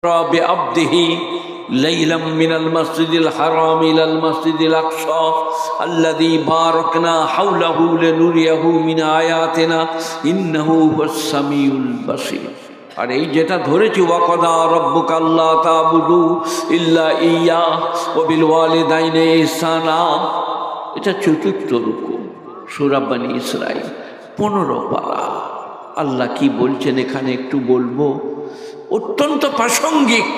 بعبده ليلا من المسجد الحرام إلى المسجد الأقصى الذي باركنا حوله لنريه من آياتنا إنه هو السميع البصير। আর এই যেটা ধরেছি ওয়াকাদা রাব্বুকা আল্লা তা'বুদু ইল্লা ইয়্যা ওয়া বিল ওয়ালিদাইনি ইহসানা, এটা চতুর্থ রুকু সূরা বনী ইসরাঈল 15 পারা। আল্লাহ কি বলছেন এখানে একটু বলবো, অত্যন্ত প্রাসঙ্গিক।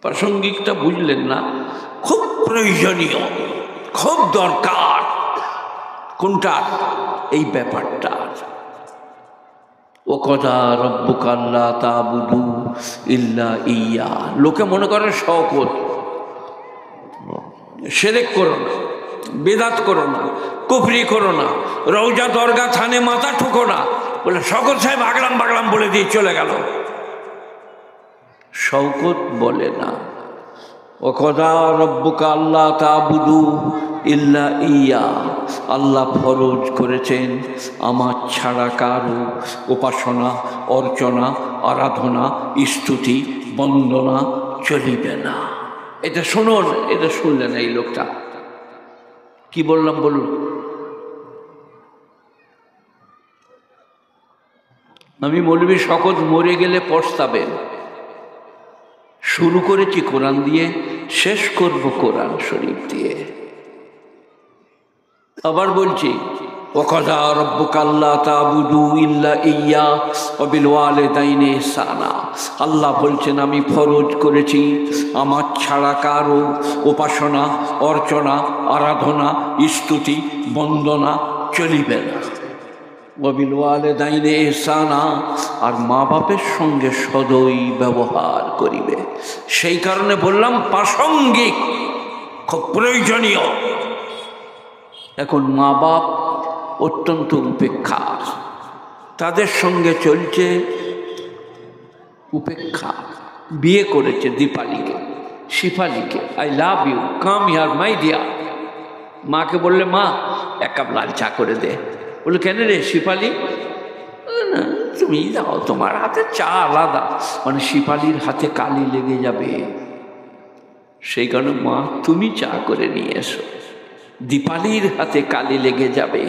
প্রাসঙ্গিকটা বুঝলেন না, খুব প্রয়োজনীয়, খুব দরকার। কোনটা? এই ব্যাপারটা। ওয়াকাদা রাব্বুকা আল্লা তা'বুদু ইল্লা ইয়্যা। লোকে মনে করে শওকত, শিরক করো না, বিদআত করো না, কুফরি করো না, রওজা দরগা থানে মাথা ঠুকো না, বলে শওকত সাহেব আগলাম বাগলাম বলে দিয়ে চলে গেল। শওকত বলে না। ওয়াকাদা রাব্বুকা আল্লা তা'বুদু ইল্লা ইয়্যা, আল্লাহ ফরজ করেছেন আমার ছাড়া কারো উপাসনা, অর্চনা, আরাধনা, স্তুতি, বন্দনা চলিবে না। এটা শুনুন, এটা শুনলেন এই লোকটা কি বললাম বলুন। আমি মৌলভী শওকত মরে গেলে পস্তাবেন। শুরু করেছি কোরআন দিয়ে, শেষ করব কোরআন শরীফ দিয়ে। আবার বলছি ওয়াকাদা রাব্বুকা আল্লা তা'বুদু ইল্লা ইয়্যা ওয়া বিল ওয়ালিদাইনি ইহসানা। আল্লাহ বলছেন আমি ফরজ করেছি আমার ছাড়া কারো উপাসনা, অর্চনা, আরাধনা, স্তুতি, বন্দনা চলিবে না। ওয়া বিল ওয়ালিদাইনি ইহসানা, আর মা বাপের সঙ্গে সদয় ব্যবহার করিবে। সেই কারণে বললাম প্রাসঙ্গিক, খুব প্রয়োজনীয়। এখন মা বাপ অত্যন্ত উপেক্ষা, তাদের সঙ্গে চলছে উপেক্ষা। বিয়ে করেছে দীপালিকে, শিফালিকে, I love you, come here my dear. মাকে বললে মা 1 কাপ লাল চা করে দে। বললো কেন রে শিফালি? না তুমি যাও, তোমার হাতে চা আলাদা, মানে শিফালির হাতে কালি লেগে যাবে। সেই কারণে মা তুমি চা করে নিয়ে এসো, দীপালির হাতে কালি লেগে যাবে,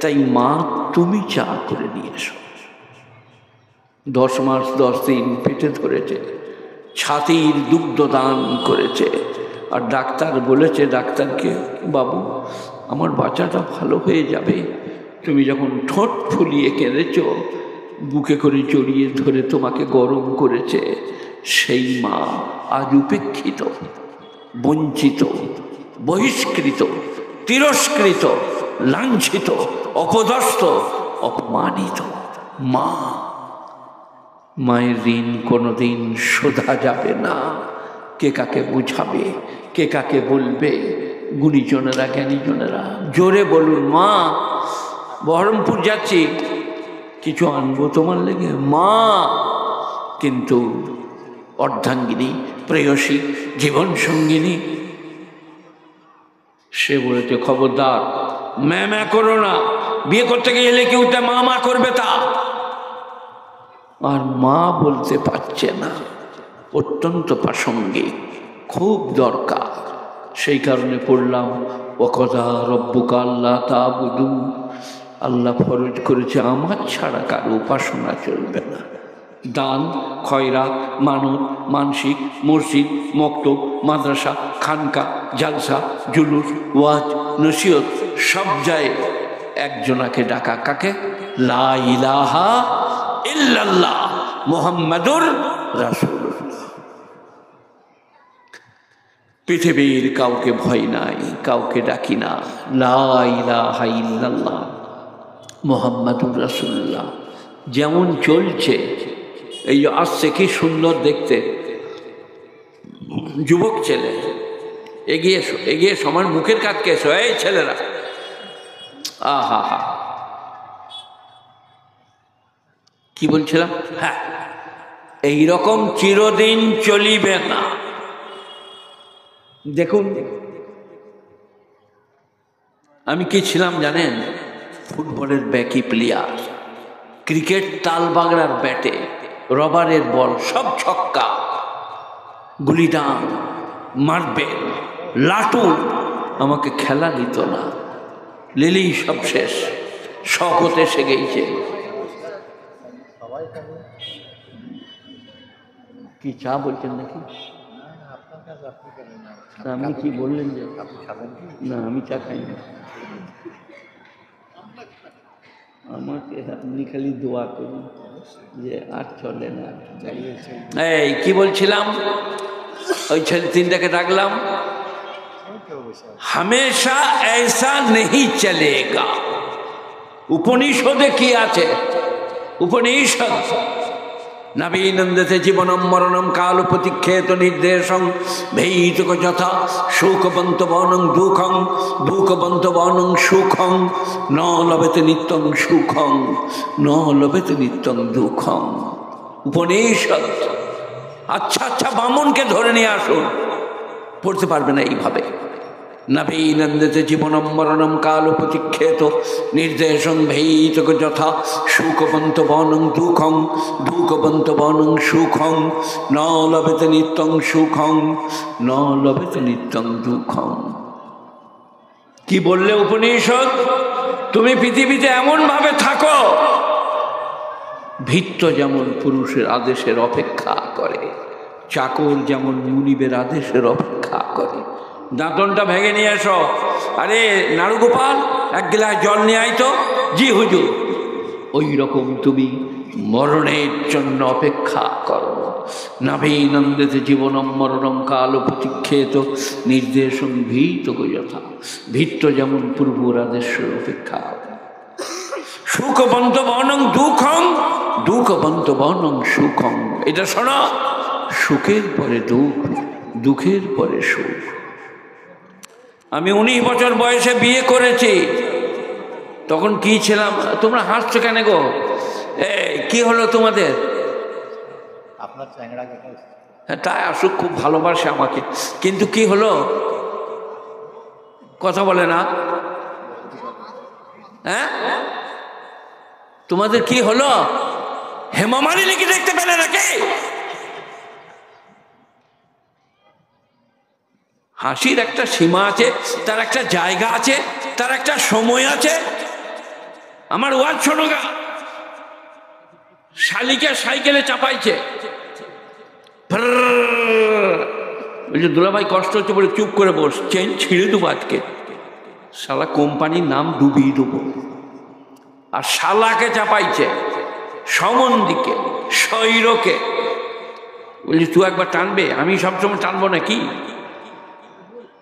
তাই মা তুমি চা করে নিয়ে এসো। 10 মাস 10 দিন পেটে ধরেছে, ছাতির দুগ্ধ দান করেছে। আর ডাক্তার বলেছে ডাক্তারকে, বাবু আমার বাচ্চাটা ভালো হয়ে যাবে। তুমি যখন ঠোঁট ফুলিয়ে কেঁদেছ, বুকে করে জড়িয়ে ধরে তোমাকে গরম করেছে, সেই মা আজ উপেক্ষিত, বঞ্চিত, বহিষ্কৃত, তিরস্কৃত, লাঞ্ছিত, অপদস্থ, অপমানিত। মা, মায়ের ঋণ কোনোদিন শোধা যাবে না। কে কাকে বুঝাবে, কে কাকে বলবে? গুণীজনেরা, জ্ঞানীজনেরা জোরে বলুন মা। বহরমপুর যাচ্ছি, কিছু আনবো তোমার লেগে? মা। কিন্তু অর্ধাঙ্গিনী, প্রেয়সী, জীবন সঙ্গিনী, সে বলেছে খবরদার ম্যা করো না, বিয়ে করতে গেলে কেউ তা মা মা করবে তা। আর মা বলতে পারছে না, অত্যন্ত প্রাসঙ্গিক, খুব দরকার। সেই কারণে পড়লাম ওয়াকাদা রাব্বুকা আল্লা তা'বুদু, আল্লাহ ফরজ করেছে আমার ছাড়া কারো উপাসনা চলবে না। দান, খয়রাত, মানত, মানসিক, মসজিদ, মক্তব, মাদ্রাসা, খানকা, জালসা, জুলুস, ওয়াজ, নসিহত সব যায় একজনাকে ডাকা। কাকে? লা ইলাহা ইল্লাল্লাহ মুহাম্মাদুর রাসূলুল্লাহ। পৃথিবীর কাউকে ভয় নাই, কাউকে ডাকি না। লা ইলাহা ইল্লাল্লাহ মুহাম্মাদুর রাসূলুল্লাহ। যেমন চলছে, এই যে আসছে কি সুন্দর দেখতে, যুবক ছেলে এগিয়ে এসো, এগিয়ে এসো, আমার মুখের কাছকে এসো, এই ছেলেরা। আহা হা, কি বলছিলাম? হ্যাঁ, এইরকম চিরদিন চলিবে না। দেখুন আমি কি ছিলাম জানেন? ফুটবলের ব্যাকি প্লেয়ার, ক্রিকেট তাল বাগড়ার ব্যাটে রবারের বল, সব ছক্কা, গুলিদান, মার্বেল, লাটুন। আমাকে খেলা নিত না, লিলি সব শেষ, শখত এসে গেছে। কি চা বলছেন নাকি? আপনি কি বললেন যে না আমি চা খাই না? আমাকে আপনি খালি দোয়া করুন যে আর চলে না। এই কি বলছিলাম, ওই ছেলে তিনটাকে ডাকলাম, हमेशा ऐसा नहीं चलेगा। उपनिषदे की आछे? उपनिषद नवीनंदते जीवनम मरणम काल प्रतिक्षेत निर्देशं भैतक यथा शोकबंत वनं दुखं दुखबंत वनं सुखं न लभते नित्यं सुखं न लभते नित्यं दुखं। उपनिषद। अच्छा अच्छा बामन के धरे निये आसुन, पढ़ते पारबे ना এইভাবে। नवीनंदते जीवनम मरणम काल प्रतिक्षेत निर्देशं भैतक यथा शोकबंत वनं दुखं दुखबंत वनं सुखं न लभते नित्यं सुखं न लभते नित्यं दुखं। কি বললে উপনিষদ? তুমি পৃথিবীতে এমন ভাবে থাকো, ভৃত্য যেমন পুরুষের আদেশের অপেক্ষা করে, চাকর যেমন মুনিবের আদেশের অপেক্ষা করে। দাঁতনটা ভেঙে নিয়ে এসো। আরে নাড়ুগোপাল, এক গ্লাস জল নিয়ে আয় তো। জি হুজুর। ওই রকম তুমি মরণের জন্য অপেক্ষা করো। নবীনন্দিতে জীবনম মরণম কাল প্রতীক্ষেত নির্দেশং ভীতক যথা। ভীত্য যেমন পূর্বর আদেশের অপেক্ষা করে। সুখবন্ত বনং দুঃখং দুঃখবন্ত বনং সুখং। এটা শোনো, সুখের পরে দুঃখ, দুঃখের পরে সুখ। আমি 19 বছর বয়সে বিয়ে করেছি। তখন কি ছিলাম? তোমরা হাসছো কেন গো? কি হলো তোমাদের? আপনার চ্যাংড়া হ্যাঁ, তাই আসুক, খুব ভালোবাসে আমাকে। কিন্তু কি হলো? কথা বলে না। হ্যাঁ, তোমাদের কি হলো? হেমা মালিনী কি দেখতে পেলে নাকি? হাসির একটা সীমা আছে, তার একটা জায়গা আছে, তার একটা সময় আছে। আমার ওয়াজ শোনো গা, শালিকে সাইকেলে চাপাইছে, বলছে দুলাভাই কষ্ট হচ্ছে, বলে চুপ করে বস, চেন ছিঁড়ে দেবো আজকে, শালা কোম্পানির নাম ডুবিয়ে দেবো। আর শালাকে চাপাইছে সমন্দিকে, শৈরকে, বলছি তুই একবার টানবে, আমি সবসময় টানবো নাকি?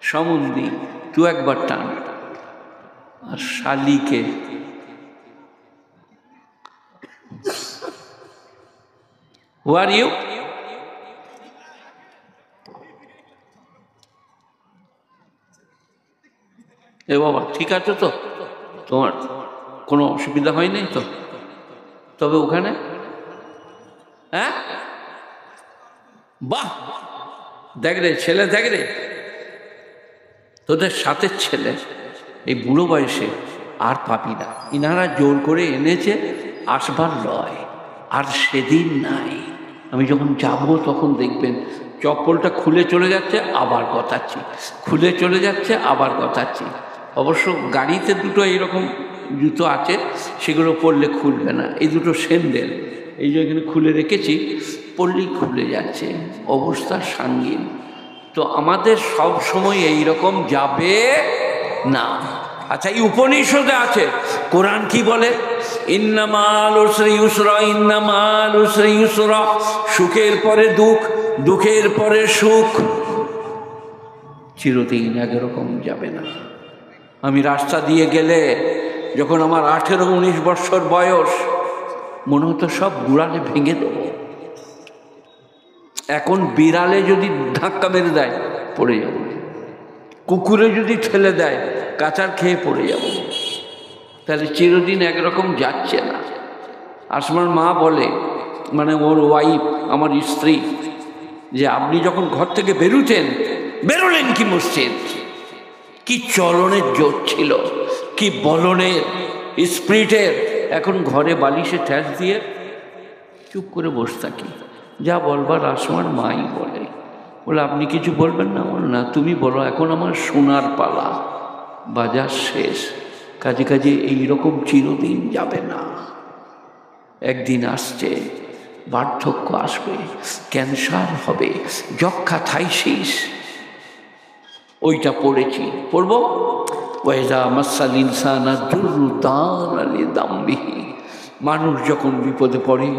সমন্দি তুই একবার টান। আর শালিকে হু আর ইউ? এ বাবা, ঠিক আছে তো? তোমার কোনো অসুবিধা হয়নি তো? তবে ওখানে হ্যাঁ, বাহ, দেখ রে ছেলে, দেখ রে তোদের সাথে ছেলে এই বুড়ো বয়সে আর পাবি না। ইনারা জোর করে এনেছে, আসবার লয়। আর সেদিন নাই। আমি যখন যাব তখন দেখবেন চপ্পলটা খুলে চলে যাচ্ছে, আবার গতাচ্ছি, খুলে চলে যাচ্ছে, আবার গতাচ্ছি। অবশ্য গাড়িতে দুটো এইরকম জুতো আছে, সেগুলো পরলে খুলবে না। এই দুটো স্যান্ডেল, এই যে এখানে খুলে রেখেছি, পরলেই খুলে যাচ্ছে, অবস্থা সাঙ্গীন। তো আমাদের সব সময় এইরকম যাবে না। আচ্ছা, এই উপনিষদে আছে, কোরআন কি বলে? ইন্নামাল উসরি ইউসরা, ইন্নামাল উসরি ইউসরা। সুখের পরে দুঃখ, দুঃখের পরে সুখ, চিরদিন একরকম যাবে না। আমি রাস্তা দিয়ে গেলে, যখন আমার 18-19 বছর বয়স, মনে হতো সব গুড়ালে ভেঙে দেবো। এখন বিড়ালে যদি ধাক্কা মেরে দেয় পড়ে যাব, কুকুরে যদি ঠেলে দেয় কাঁচার খেয়ে পড়ে যাব। তাহলে চিরদিন একরকম যাচ্ছে না। আসমার মা বলে, মানে ওর ওয়াইফ, আমার স্ত্রী, যে আপনি যখন ঘর থেকে বেরোতেন, বেরোলেন কি মসজিদ, কি চলনের জোর ছিল, কি বলনের স্পিরিটের। এখন ঘরে বালিশে ঠ্যাস দিয়ে চুপ করে বসে থাকি, যা বলবার আসমার মাই বলে। বলে আপনি কিছু বলবেন না? বল না, তুমি বলো, এখন আমার শোনার পালা, বাজার শেষ। কাজে কাজে এইরকম চিরদিন যাবে না, একদিন আসছে, বার্ধক্য আসবে, ক্যান্সার হবে, যক্ষা থাইসিস, ওইটা পড়েছি, পড়বো। ওয়াইজা মাসাল ইনসানা দুররু দানা লিদামবিহি, মানুষ যখন বিপদে পড়ে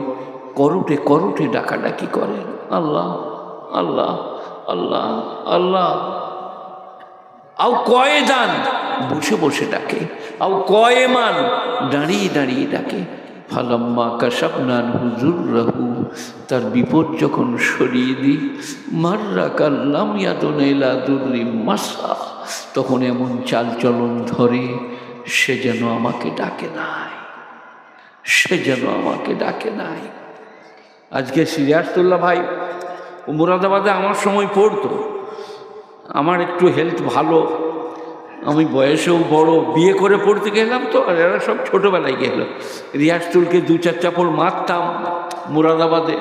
করুটে করুটে ডাকাডাকি করে, আল্লাহ আল্লাহ আল্লাহ আল্লাহ। আও কয়ে যান, বসে বসে ডাকে। আও কয়ে মান, দাঁড়িয়ে দাঁড়িয়ে ডাকে। ফালাম্মা কাশাফনা হুজুররাহু, তার বিপদ যখন সরিয়ে দিই, মাররা কাল্লাম ইয়াদুন ইলা দুররি মাসা, তখন এমন চালচলন ধরে সে যেন আমাকে ডাকে নাই, সে যেন আমাকে ডাকে নাই। আজকে সিরাজতুল্লাহ ভাই মুরাদাবাদে আমার সময় পড়তো, আমার একটু হেলথ ভালো, আমি বয়সেও বড়, বিয়ে করে পড়তে গেলাম তো, আর এরা সব ছোটোবেলায় গেল। রিয়াজতুলকে 2-4 চাপড় মারতাম মুরাদাবাদে।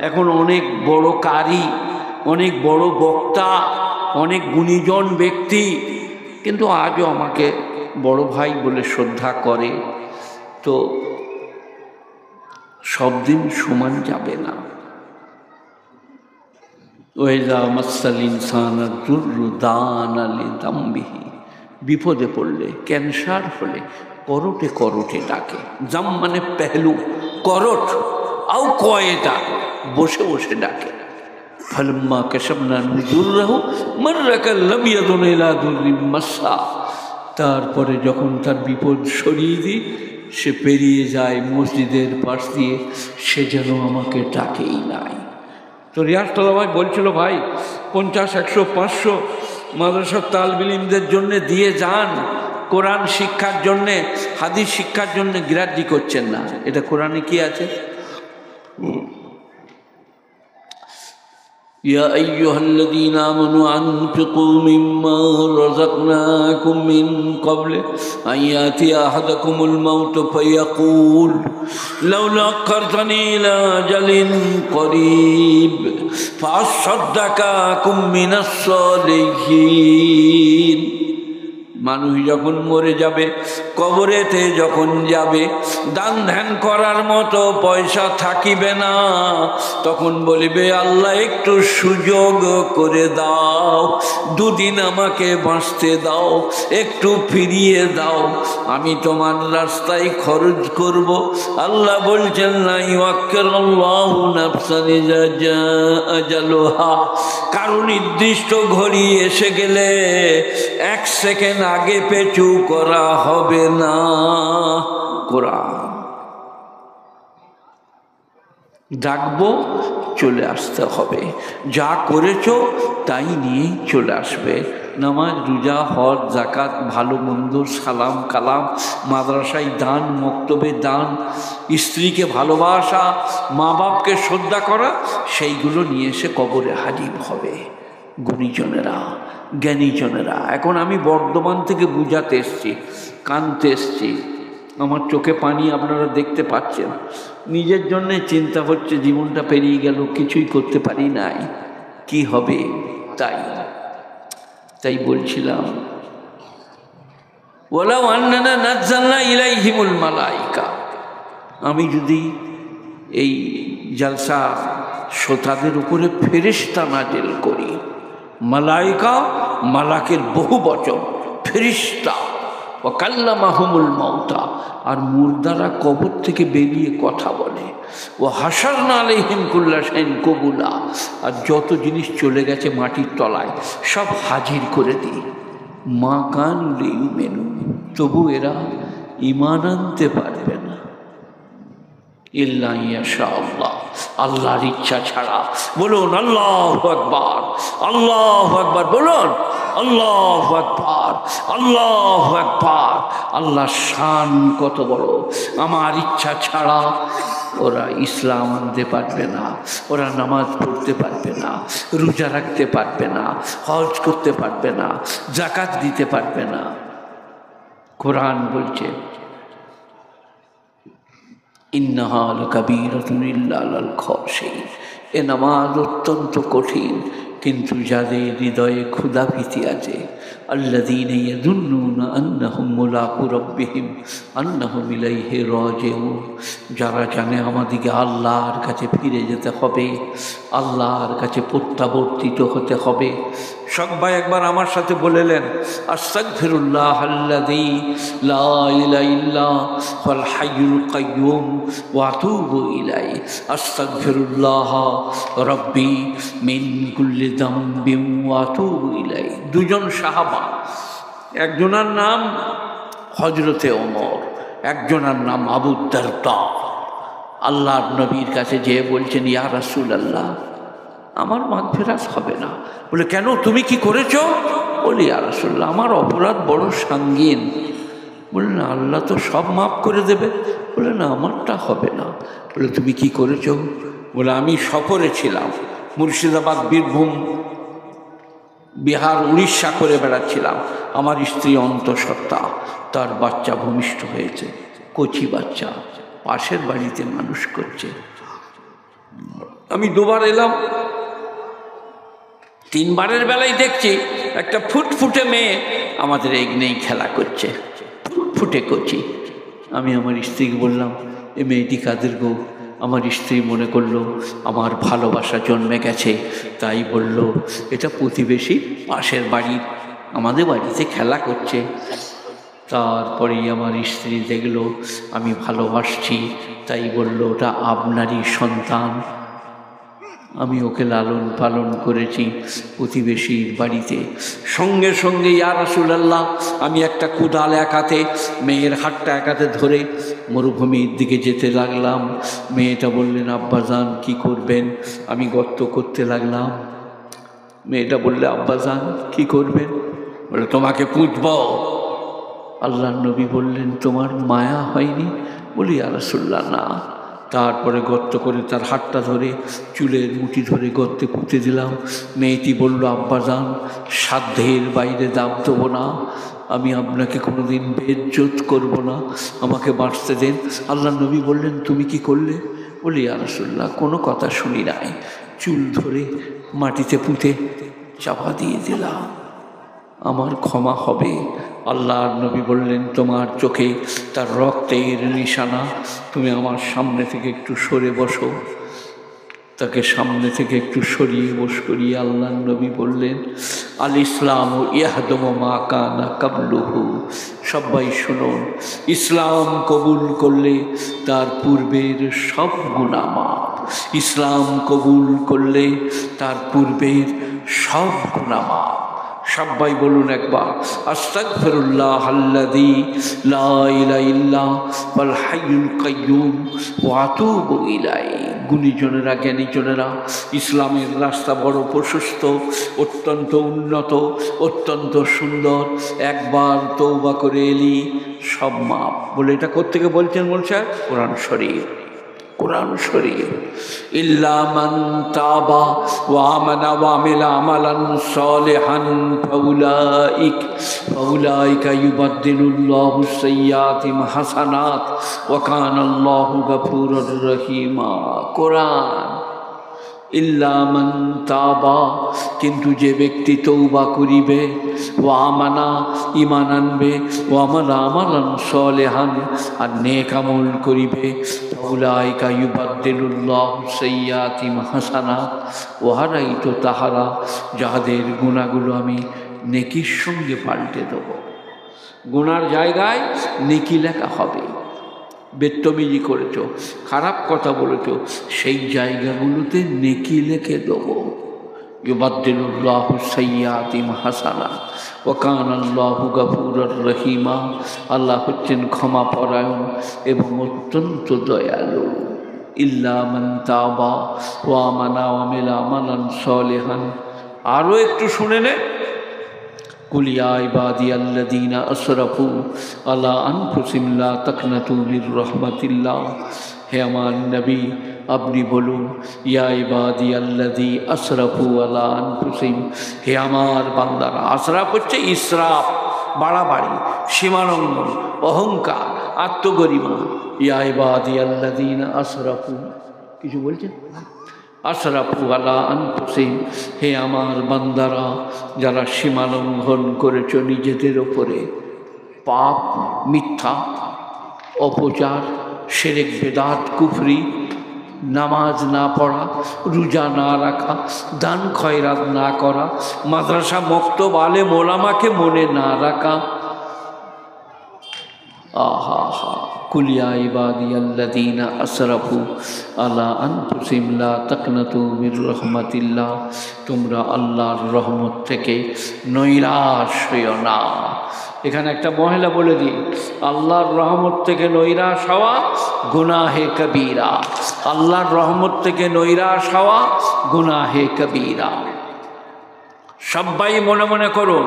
এখন অনেক বড় কারি, অনেক বড় বক্তা, অনেক গুণীজন ব্যক্তি, কিন্তু আজও আমাকে বড় ভাই বলে শ্রদ্ধা করে। তো সব দিন সমান যাবে না। ওয়াইজা মাসাল ইনসানা দুররু দানা লিদামবিহি, বিপদে পড়লে, ক্যান্সার হলে করটে করটে ডাকে। জাম মানে পেহলু, করট। আও কয়েদা, বসে বসে ডাকে। ফালাম্মা কাশাফনা দুররাহু মাররা কাল্লাম ইয়াদুন ইলা দুররি মাসা, তারপরে যখন তার বিপদ সরিয়ে দিই, সে পেরিয়ে যায় মসজিদের পাশ দিয়ে, সে যেন আমাকে ডাকেই নাই। তো রিয়াজতুল্লাহ ভাই বলছিল, ভাই 50, 100, 500 মাদ্রাসার তালিবে ইলমদের জন্য দিয়ে যান, কোরআন শিক্ষার জন্যে, হাদিস শিক্ষার জন্য গ্রাহ্য করছেন না। এটা কোরআনে কি আছে? ইয়া আইয়ুহাল্লাযীনা আমানু আনফিকু মিম্মা রাযাকনাকুম মিন ক্বাবলি আন ইয়াতিয়া আহাদাকুমুল মাউত ফায়াকুল লাউলা আখারতানি ইলা আজালিন করিব ফাসাদদাকাকুম মিনাস সালিহিন। মানুষ যখন মরে যাবে, কবরেতে যখন যাবে, দান ধ্যান করার মতো পয়সা থাকিবে না, তখন বলিবে, আল্লাহ একটু সুযোগ করে দাও, 2 দিন আমাকে বাঁচতে দাও, একটু ফিরিয়ে দাও, আমি তোমার রাস্তায় খরচ করব। আল্লাহ বলছেন, লা ইউআক্কিরুল্লাহু নাফসান ইযা জাআ আজালুহা, কারো নির্দিষ্ট ঘড়ি এসে গেলে 1 সেকেন্ড আগে পেছু করা হবে না। কোরআন ডাকবো, চলে আসতে হবে, যা করেছো তাই নিয়েই চলে আসবে। নামাজ, রোজা, হজ, যাকাত, ভালো মন্দ, সালাম কালাম, মাদ্রাসায় দান, মক্তবে দান, স্ত্রীকে ভালোবাসা, মা বাপকে শ্রদ্ধা করা, সেইগুলো নিয়ে এসে কবরে হাজির হবে গুণীজনেরা, জ্ঞানীজনেরা। এখন আমি বর্ধমান থেকে বুঝাতে এসছি, কানতে এসছি, আমার চোখে পানি আপনারা দেখতে পাচ্ছেন। নিজের জন্যে চিন্তা হচ্ছে, জীবনটা পেরিয়ে গেল, কিছুই করতে পারি নাই, কি হবে। তাই বলছিলাম, ওয়ালাউ আন্নানা নাযালনা ইলাইহিমুল মালাইকা, আমি যদি এই জলসা শ্রোতাদের উপরে ফেরেশতা নাজিল করি, মালাইকা মালাকের বহু বচন, ফেরেশতা, ওয়া কাল্লামাহুমুল মাউতা, আর মুর্দারা কবর থেকে বেরিয়ে কথা বলে, ওয়া হাশারনা আলাইহিম কুল্লা শাইইন কুবুলা, আর যত জিনিস চলে গেছে মাটির তলায় সব হাজির করে দিই। মা কান লিউমিনু, তবু এরা ঈমান আনতে পারবে না, ইল্লা ইয়াশা আল্লাহ, আল্লাহর ইচ্ছা ছাড়া। বলুন আল্লাহু আকবার, আল্লাহু আকবার, বলুন আল্লাহু আকবার, আল্লাহু আকবার। আল্লাহর শান কত বড়, আমার ইচ্ছা ছাড়া ওরা ইসলাম আনতে পারবে না, ওরা নামাজ পড়তে পারবে না, রোজা রাখতে পারবে না, হজ করতে পারবে না, যাকাত দিতে পারবে না। কোরআন বলছে, ইন্নাহা লাকাবীরাতুন ইল্লা আলাল খাশিঈন। এ নামাজ অত্যন্ত কঠিন, কিন্তু যাদের হৃদয়ে ক্ষুধা ভীতি আছে, আল্লাযীনা ইয়াযুন্নুনা আন্নাহুম মুলাকু রাব্বিহিম আন্নাহুম ইলাইহি রাজিউন, যারা জানে আমাদিকে আল্লাহর কাছে ফিরে যেতে হবে, আল্লাহর কাছে প্রত্যাবর্তিত হতে হবে। সবাই একবার আমার সাথে বলেলেন, আস্তাগফিরুল্লাহ আল্লাযী লা ইলাহা ইল্লা হুয়াল হাইয়ুল কাইয়্যুম ওয়া আতুবু ইলাইহি, আস্তাগফিরুল্লাহ রাব্বি মিন কুল্লি যামবিন ওয়া আতুবু ইলাইহি। দুজন সাহাবা, একজনের নাম হযরতে ওমর, একজনের নাম আবু দারদা, আল্লাহর নবীর কাছে যেয়ে বলছেন, ইয়া রাসূলুল্লাহ, আমার মাগফিরাত হবে না। বলে, কেন, তুমি কি করেছো? বলি, ইয়া রাসূলুল্লাহ, আমার অপরাধ বড় সাঙ্গীন। বলে, না, আল্লাহ তো সব মাফ করে দেবে। বলে, না, আমারটা হবে না। বলে, তুমি কি করেছো? বলে, আমি সফরে ছিলাম, মুর্শিদাবাদ, বীরভূম, বিহার, উড়িষ্যা করে বেড়াচ্ছিলাম। আমার স্ত্রী অন্তঃসত্ত্বা, তার বাচ্চা ভূমিষ্ঠ হয়েছে, কচি বাচ্চা, পাশের বাড়িতে মানুষ করছে। আমি দুবার এলাম, তিনবারের বেলায় দেখছি একটা ফুটফুটে মেয়ে আমাদের এগনেই খেলা করছে, ফুটফুটে কচি। আমি আমার স্ত্রীকে বললাম, এ মেয়েটি কাদের গো? আমার স্ত্রী মনে করলো আমার ভালোবাসা জন্মে গেছে, তাই বলল, এটা প্রতিবেশী, পাশের বাড়ির, আমাদের বাড়িতে খেলা করছে। তারপরেই আমার স্ত্রী দেখলো আমি ভালোবাসছি, তাই বলল, ওটা আপনারই সন্তান। আমি ওকে লালন পালন করেছি প্রতিবেশীর বাড়িতে। সঙ্গে সঙ্গে, ইয়া রাসূলুল্লাহ, আমি একটা কুদাল এক হাতে, মেয়ের হাতটা এক হাতে ধরে মরুভূমির দিকে যেতে লাগলাম। মেয়েটা বললেন, আব্বাজান কি করবেন? আমি গর্ত করতে লাগলাম। মেয়েটা বললে, আব্বাজান কি করবেন? বলে, তোমাকে পুঁতব। আল্লাহর নবী বললেন, তোমার মায়া হয়নি? বলি, ইয়া রাসূলুল্লাহ, না। তারপরে গর্ত করে তার হাতটা ধরে চুলের মুঠি ধরে গর্তে পুঁতে দিলাম। মেয়েটি বলল, আব্বাজান, সাধ্যের বাইরে দাম দেবো না, আমি আপনাকে কোনোদিন বেইজ্জত করব না, আমাকে বাঁচতে দেন। আল্লাহ নবী বললেন, তুমি কি করলে? বলি, ইয়া রাসূলুল্লাহ, কোনো কথা শুনি নাই, চুল ধরে মাটিতে পুঁতে চাপা দিয়ে দিলাম, আমার ক্ষমা হবে। আল্লাহর নবী বললেন, তোমার চোখে তার রক্তের নিশানা, তুমি আমার সামনে থেকে একটু সরে বসো। তাকে সামনে থেকে একটু সরিয়ে বস করিয়ে আল্লাহর নবী বললেন, আল ইসলাম ইয়াহদমু মা কানা কাবলুহু। সবাই শুনুন, ইসলাম কবুল করলে তার পূর্বের সব গুনাহ মাফ। ইসলাম কবুল করলে তার পূর্বের সব গুনাহ মাফ। সবাই বলুন একবার, আস্তাগফিরুল্লাহ আল্লাযী লা ইলাহা ইল্লা হুয়াল হাইয়ুল কাইয়্যুম ওয়া আতুবু ইলাইহি। গুণীজনেরা, জ্ঞানীজনেরা, ইসলামের রাস্তা বড় প্রশস্ত, অত্যন্ত উন্নত, অত্যন্ত সুন্দর। একবার তওবা করে এলি সব মাপ। বলে, এটা কোত্থেকে বলছেন? বলছে কোরআন শরীফ, কোরআন শরীফ। ইল্লা মান তাবা ওয়া আমানা ওয়া আমিলা আমালান সালিহান ফাউলাইকা ইউবাদদিলুল্লাহু সাইয়্যাতিহিম হাসানাত ওয়া কানাল্লাহু গফুরুর রহিমা। কোরআন। ইল্লা মান তাবা, কিন্তু যে ব্যক্তি তওবা করিবে, ওয়া আমানা, ঈমান আনবে, ওয়া আমালা আমালান সালিহান, আর নেক আমল করিবে, ফাউলাইকা ইউবাদদিলুল্লাহু সাইয়্যাতিহিম হাসানাত, ওহারাই তো তাহারা যাহাদের গুনাহগুলো আমি নেকির সঙ্গে পাল্টে দেব। গুনার জায়গায় নেকি লেখা হবে। বেত্তমিজি করেছো, খারাপ কথা বলেছো, সেই জায়গাগুলোতে নেকি লিখে দেবো। ইউবাদদিলুল্লাহু সাইয়্যাতিহিম হাসানাত ওয়া কানাল্লাহু গফুরুর রহিমা। আল্লাহ হচ্ছেন ক্ষমা পরায়ণ এবং অত্যন্ত দয়ালু। ইল্লা মান তাবা ওয়া আমানা ওয়া আমিলা আমালান সালিহান। আরও একটু শুনে নে, কুল ইয়া ইবাদিয়াল্লাযীনা আসরাফু আলা আনফুসিহিম লা তাকনাতু মির রাহমাতিল্লাহ। হে আমার নবী, আপনি বলুন, ইয়া ইবাদিয়াল্লাযী আসরাফু আলা আনফুসিহিম, হে আমার বান্দারা। আসরাফ হচ্ছে ইসরাফ, বাড়াবাড়ি, সীমালঙ্ঘন, অহংকার, আত্মগরিমা। ইয়া ইবাদিয়াল্লাযীনা আসরাফু, কিছু বলছেন? আসরাফু আলা আনফুসিহিম, হে আমার বান্দারা যারা সীমা লঙ্ঘন করেছ নিজেদের ওপরে, পাপ, মিথ্যা, অপচার, শিরক, বেদাত, কুফরি, নামাজ না পড়া, রোজা না রাখা, দান খয়রাত না করা, মাদ্রাসা মক্তব আলেম ওলামাকে মনে না রাখা। আহা হা, কুল ইয়া ইবাদিয়াল্লাযীনা আসরাফু আলা আনফুসিহিম লা তাকনাতু মির রাহমাতিল্লাহ, তোমরা আল্লাহর রহমত থেকে নৈরাশ হইও না। এখানে একটা মহিলা বলে দিই, আল্লাহর রহমত থেকে নৈরাশ হওয়া গুনাহে কবীরা। আল্লাহর রহমত থেকে নৈরাশ হওয়া গুনাহে কবীরা। সবাই মনে মনে করুন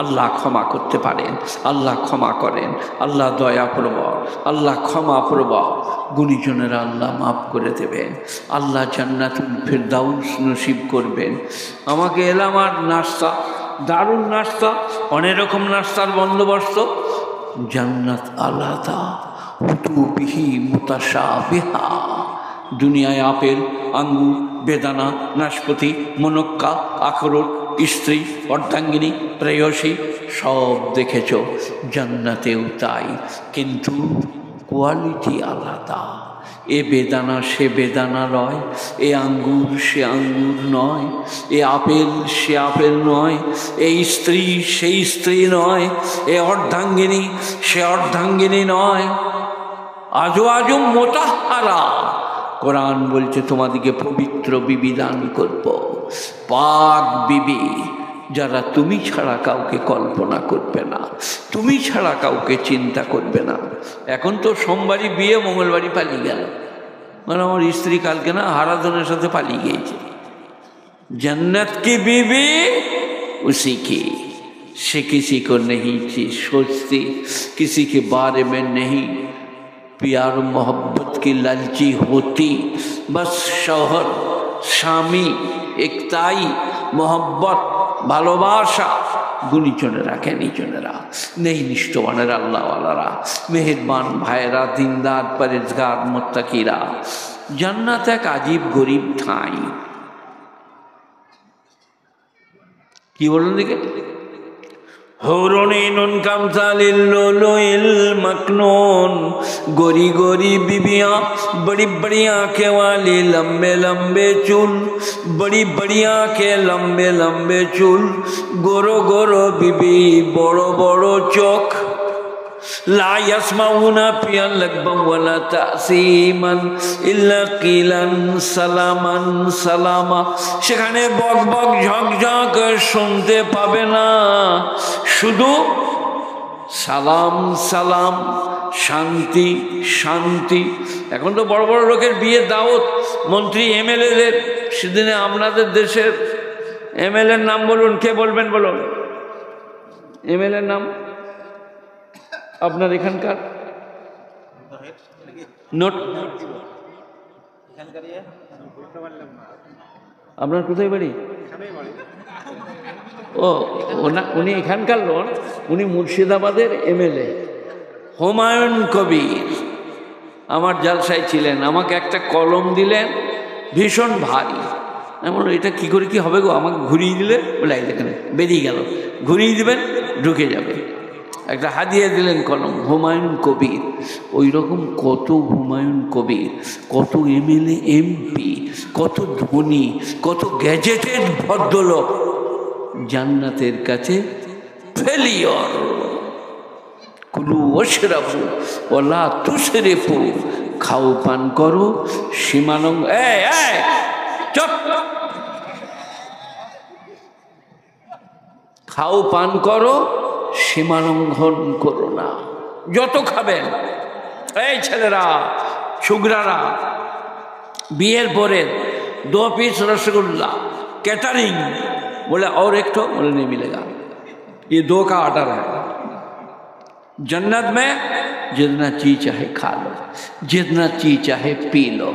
আল্লাহ ক্ষমা করতে পারেন, আল্লাহ ক্ষমা করেন, আল্লাহ দয়া প্রবল, আল্লাহ ক্ষমা প্রবল। গুণীজনেরা আল্লাহ মাফ করে দেবেন, আল্লাহ জান্নাতুল ফিরদাউস নসিব করবেন। আমাকে এলাম আর নাস্তা, দারুণ নাস্তা, অনেক রকম নাস্তার বন্দোবস্ত। জান্নাত আলাদা, কুতুবিহি মুতাশাবিহা। দুনিয়ায় আপেল, আঙ্গুর, বেদানা, নাশপাতি, মুনক্কা, আখরোট, স্ত্রী, অর্ধাঙ্গিনী, প্রেয়সী সব দেখেছ, জান্নাতেও তাই, কিন্তু কোয়ালিটি আলাদা। এ বেদানা সে বেদানা নয়, এ আঙ্গুর সে আঙ্গুর নয়, এ আপেল সে আপেল নয়, এই স্ত্রী সেই স্ত্রী নয়, এ অর্ধাঙ্গিনী সে অর্ধাঙ্গিনী নয়। আজো আজো মোতাহারা। কোরআন বলছে তোমাদিকে পবিত্র বিবি দান করব, পাক বিবি, যারা তুমি ছাড়া কাউকে কল্পনা করবে না, তুমি ছাড়া কাউকে চিন্তা করবে না। এখন তো সোমবারই বিয়ে, মঙ্গলবারই পালিয়ে গেল, মানে আমার স্ত্রী কালকে না হারাধনের সাথে পালিয়ে গিয়েছে। जन्नत की बीवी उसी की, से किसी को नहीं थी सोचती, किसी के बारे में नहीं प्यार मोहब्बत की लालची होती, बस शौहर स्वामी एकताई मोहब्बत ভালোবাসা। গুণীজনেরা জ্ঞানীজনেরা, নেই নিষ্ঠবানেরা, আল্লাহওয়ালারা, মেহেরবান ভাইয়েরা, দিনদার পরেজগার মুত্তাকিরা। জান্নাত এক আজীব গরিব ঠাঁই। কি বলুন দিকে? হৌরনীনুন কামসালিল লুলুইল মকনুন, गोरी गोरी बीबियाँ, बड़ी बड़ी आँखें वाली, लंबे लंबे चूल, बड़ी बड़ी आँखें, लंबे लंबे चूल, गोरो गोरो बीबी, बड़ो बड़ो चोख। ला यस्माउना पियन लगबम वला तासीमन इल्ला कीलन सालामान सालामा। সেখানে বক বক ঝকঝক শুনতে পাবে না, শুধু সালাম সালাম, শান্তি শান্তি। এখন তো বড় বড় লোকের বিয়ে দাওয়াত, মন্ত্রী এমএলএদের। সেদিনে আপনাদের দেশের এমএলএর নাম বলুন, কে বলবেন বলুন এমএলএর নাম আপনার এখানকার? নোট আপনার কোথায় বাড়ি? ও ওনা, উনি এখানকার লোক, উনি মুর্শিদাবাদের এমএলএ হুমায়ুন কবির। আমার জালসায় ছিলেন, আমাকে একটা কলম দিলেন ভীষণ ভারী। আমি বললাম এটা কী করে কি হবে গো? আমাকে ঘুরিয়ে দিলে, বলে এখানে বেরিয়ে গেল, ঘুরিয়ে দিবেন ঢুকে যাবে। একটা হাদিয়া দিলেন কলম, হুমায়ুন কবির। ওই রকম কত হুমায়ুন কবির, কত এমএলএ এমপি, কত ধনী, কত গ্যাজেটেড ভদ্রলোক জান্নাতের কাছে ফেলিয়র। কুলু ওয়াশরাবু ওয়ালা তুসরিফু, খাও পান করো সীমালং, চুপ, খাও পান করো সীমালঙ্ঘন করো না। যত খাবেন, এই ছেলেরা ছুগরারা, বিয়ের পরে 2 पीस रसगुल्ला कैटरिंग, बोले और एक तो, बोले नहीं मिलेगा, ये 2 का ऑर्डर है। जन्नत में जितना चीज चाहे खा लो, जितना चीज चाहे पी लो,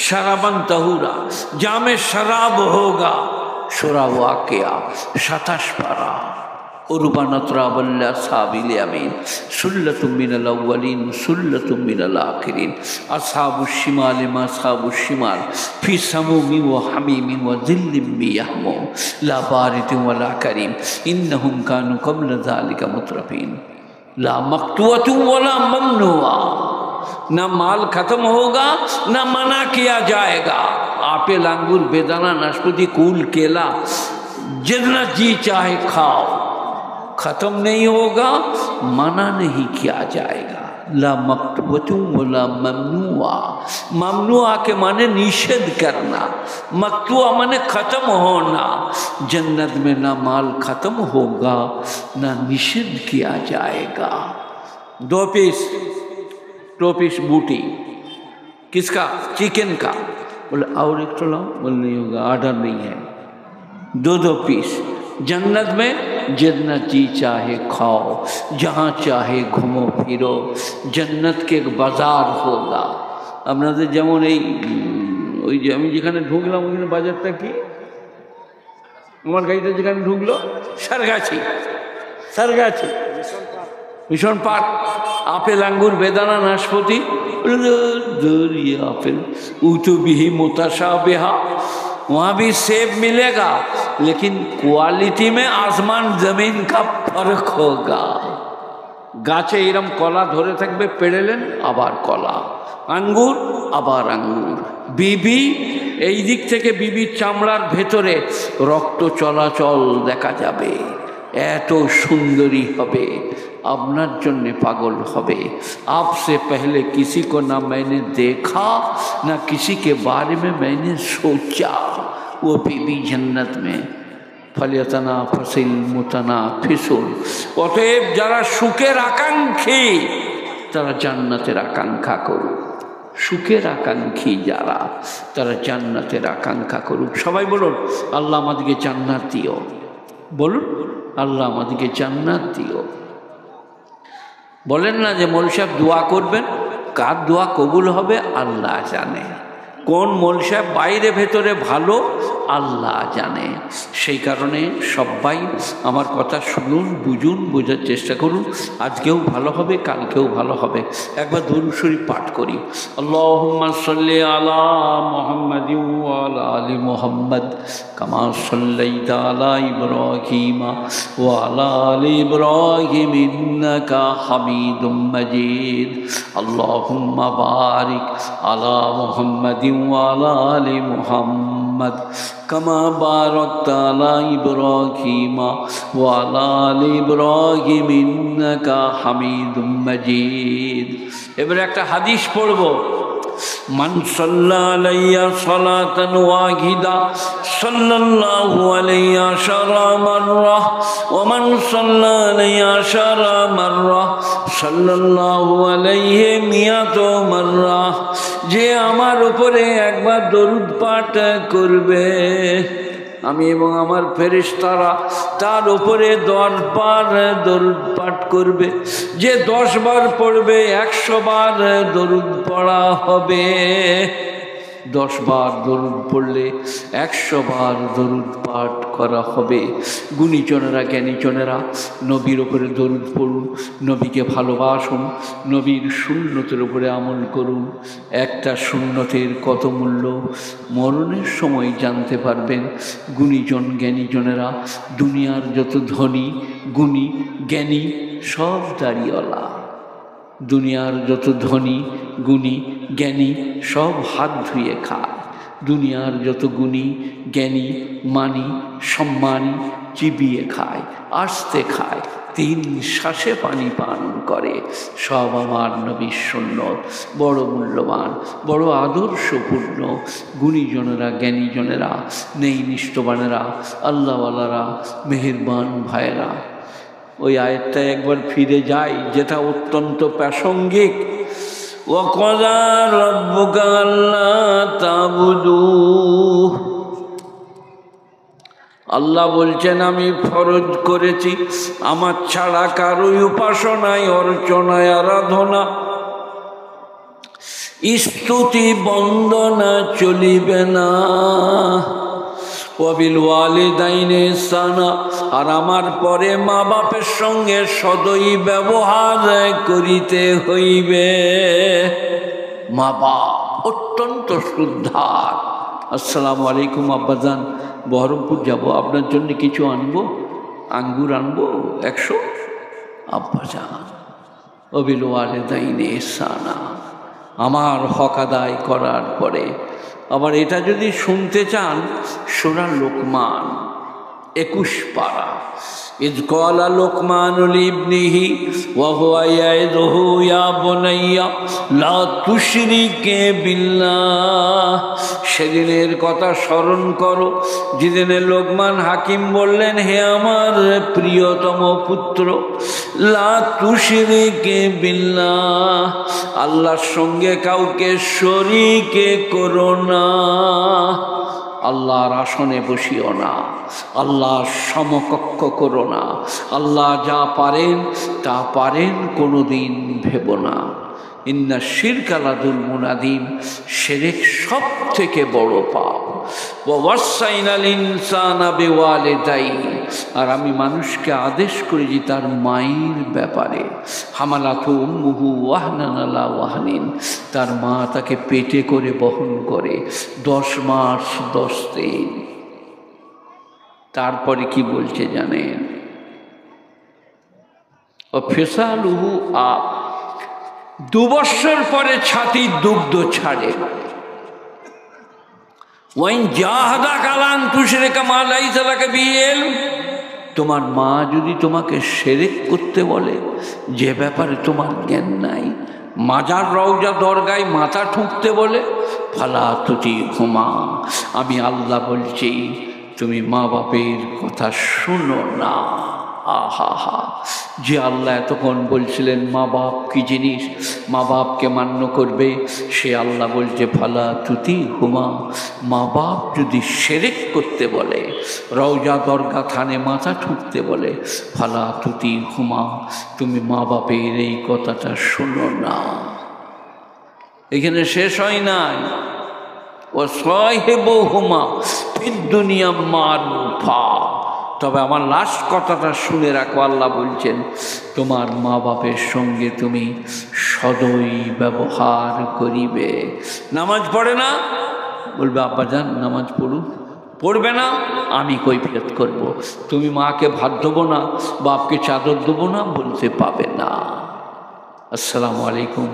शराबन तहूरा, जामे शराब होगा, शराब वाकिया 27 पारा। उर्बान अतराबल्ला साबिल अमीन सुल्लतुम मिनल अव्वलीन सुल्लतुम मिनल आखिरीन अस्हाबुश शिमाल मा अस्हाबुश शिमाल फी समूमिन व हमीमिन व ज़िल्लिम यहमूम ला बारिदिन व ला करीम इन्नहुम कानू क़ब्ल ज़ालिका मुतरफीन ला मक़तूअतुन व ला ममनूआ। ना माल खत्म होगा ना मना किया जाएगा। आपेल अंगूर बेदाना नाशपाती कूल केला जितना जी चाहे खाओ, खत्म नहीं होगा, मना नहीं किया जाएगा। ला मकतूबतुन वला ममनुआ। ममनुआ के माने निषेध करना, मकतूआ माने खत्म होना। जन्नत में ना माल खत्म होगा ना निषेध किया जाएगा। 2 पीस बूटी किसका? चिकन का। बोले और एक तो लाओ, बोले नहीं होगा, ऑर्डर नहीं है। 2 पीस। जन्नत में जितना जी चाहे खाओ, जहाँ चाहे घूमो फिरो। जन्नत के एक बाजार होगा। আপনাদের যেমন এই ওই যে আমি যেখানে ঢুকলাম ওইখানে বাজারটা কি, আমার গাড়িটা যেখানে ঢুকলো সারগাছি মিশন পার্ক। আপেল আঙ্গুর বেদানা নাশপাতি, আপেल ऊतुबिही मुतशाबिहा, वहाँ भी सेब मिलेगा लेकिन क्वालिटी में आसमान जमीन का फर्क होगा। गाचे एरम कला धरे থাকবে, পেড়েলেন আবার কলা, আঙ্গুর আবার আঙ্গুর। বিবি এই দিক থেকে বিবির চামড়ার ভেতরে রক্ত চলাচল দেখা যাবে। এত সুন্দরী হবে, আপনার জন্যে पागल হবে। आपसे पहले किसी को ना मैंने देखा ना किसी के बारे में मैंने सोचा। वो बीबी जन्नत में फलियतना फसिल मुतना फिसुल। অতএব যারা সুখের আকাঙ্ক্ষী তারা জান্নাতের আকাঙ্ক্ষা করুক। সুখের আকাঙ্ক্ষী যারা তারা জান্নাতের আকাঙ্ক্ষা করুক। সবাই বলুন আল্লাহ আমাদেরকে জান্নাত দিও। বলুন আল্লাহ আমাদেরকে জান্নাত দিও। বলেন না যে মৌলভী সাহেব দোয়া করবেন, কার দোয়া কবুল হবে আল্লাহ জানে। কোন মৌলভী সাহেব বাইরে ভেতরে ভালো আল্লাহ জানে। সেই কারণে সবাই আমার কথা শুনুন, বুঝুন, বোঝার চেষ্টা করুন। আজকেও ভালো হবে, কালকেও ভালো হবে। একবার দুরূদ শরীফ পাঠ করি। আল্লাহুম্মা সাল্লি আলা মুহাম্মাদিন ওয়া আলা আলি মুহাম্মাদ কামা সাল্লাইতা আলা ইব্রাহিম ওয়া আলা আলি ইব্রাহিম ইন্নাকা হামিদুম মাজিদ। আল্লাহুম্মা বারিক আলা মুহাম্মাদিন ওয়া আলা আলি মুহাম্মাদ কামা বারাকতা আলা ইব্রাহিম ওয়া আলা আলি ইব্রাহিম ইন্নাকা হামিদুম মাজিদ। এবারে একটা হাদিস পড়ব। মান সাল্লা আলাইয়া সালাতান ওয়াহিদা সাল্লাল্লাহু আলাইহি আশারা মাররা ওয়া মান সাল্লা আলাইহি আশারা মাররা সাল্লাল্লাহু আলাইহি মিয়াতু মাররা। যে আমার উপরে একবার দরুদ পাঠ করবে, আমি এবং আমার ফেরেশতারা তার উপরে 10 বার দরুদ পাঠ করবে। যে 10 বার পড়বে 100 বার দরুদ পড়া হবে। 10 বার দরুদ পড়লে 100 বার দরুদ পাঠ করা হবে। গুণীজনেরা, জ্ঞানীজনেরা নবীর উপরে দরুদ পড়ুন, নবীকে ভালোবাসুন, নবীর সুন্নতের উপরে আমল করুন। একটা সুন্নতের কত মূল্য মরণের সময় জানতে পারবেন। গুণীজন, জ্ঞানীজনেরা, দুনিয়ার যত ধনী, গুণী, জ্ঞানী সব দাড়িওয়ালা। দুনিয়ার যত ধনী, গুণী, জ্ঞানী সব হাত ধুয়ে খায়। দুনিয়ার যত গুণী, জ্ঞানী, মানি, সম্মানী চিবিয়ে খায়, আস্তে খায়, 3 শ্বাসে পানি পান করে। সব আমার নবীর সুন্নত। বড় মূল্যবান, বড় আদর্শপূর্ণ। গুণীজনেরা, জ্ঞানীজনেরা, নেই নিষ্ঠবানেরা, আল্লাহওয়ালারা, মেহেরবান ভাইয়েরা, ওই আয়াতটা একবার ফিরে যাই, যেটা অত্যন্ত প্রাসঙ্গিক। ওয়াকাযা রাব্বুকা আল্লা তা'বুদু। আল্লাহ বলছেন আমি ফরজ করেছি আমার ছাড়া কারোই উপাসনায়, অর্চনায়, আরাধনা, স্তুতি, বন্দনা চলিবে না। ওয়াবিল ওয়ালিদাইনি ইহসানা, আর আমার পরে মা বাপের সঙ্গে সদয় ব্যবহার করিতে হইবে। মা বাপ অত্যন্ত শ্রদ্ধার। আসসালামু আলাইকুম আব্বাজান, বহরমপুর যাব, আপনার জন্য কিছু আনবো, আঙ্গুর আনবো 100। আব্বাজান ওয়াবিল ওয়ালিদাইনি ইহসানা, আমার হক আদায় করার পরে। আবার এটা যদি শুনতে চান, সূরা লোকমান 21 পারা। ইয ক্বালা লোকমানু লিবনিহি ওয়া হুয়া ইয়াইদুহু ইয়া বুনাইয়া লা তুশরিক বিল্লাহ। সেদিনের কথা স্মরণ করো যেদিনে লোকমান হাকিম বললেন, হে আমার প্রিয়তম পুত্র, লা তুশরিক বিল্লাহ, আল্লাহর সঙ্গে কাউকে শরীক করো না। আল্লাহর আসনে বসিও না, আল্লাহর সমকক্ষ করো না, আল্লাহ যা পারেন তা পারেন কোনোদিন ভেবো না। ইন্না শিরকা লাযুলমুন আযীম, শিরক সব থেকে বড় পাপ। ওয়া ওয়াসাইনাল ইনসানা বিওয়ালিদাইহি, আর আমি মানুষকে আদেশ করেছি তার মায়ের ব্যাপারে। হামালাতু উম্মুহু ওয়াহনান আলা ওয়াহনিন, তার মা তাকে পেটে করে বহন করে 10 মাস 10 দিন। তারপরে কি বলছে জানেন? ও ফিসালুহু 2 বছর পরে ছাতির দুগ্ধ ছাড়ে। ওয়াইন জাহাদাক আলা আন তুশরিকা মা লাইসা লাকা বিহি ইলম, তোমার মা যদি তোমাকে শিরক করতে বলে যে ব্যাপারে তোমার জ্ঞান নাই, মাজার রওজা দরগায় মাথা ঠুকতে বলে, ফালা তুতিহুমা, আমি আল্লাহ বলছি তুমি মা বাপের কথা শুনো না। আহা হা, যে আল্লাহ এতক্ষণ বলছিলেন মা বাপ কি জিনিস, মা বাপকে মান্য করবে, সে আল্লাহ বলছে ফালা তুতিহুমা, মা বাপ যদি শিরক করতে বলে, রওজা দরগা থানে মাথা ঠুকতে বলে, ফালা তুতিহুমা, তুমি মা বাপের এই কথাটা শোনো না। এখানে শেষ হয় নাই, ও সাহিবুহুমা ফিদ দুনিয়া মারুফা, তবে আমার লাস্ট কথাটা শুনে রাখো, আল্লাহ বলছেন তোমার মা বাপের সঙ্গে তুমি সদয় ব্যবহার করিবে। নামাজ পড়ে না, বলবে আব্বাজান নামাজ পড়ুন, পড়বে না, আমি কৈফিয়ত করব। তুমি মাকে ভাত দেবো না, বাপকে চাদর দেবো না, বলতে পাবে না। আসসালামু আলাইকুম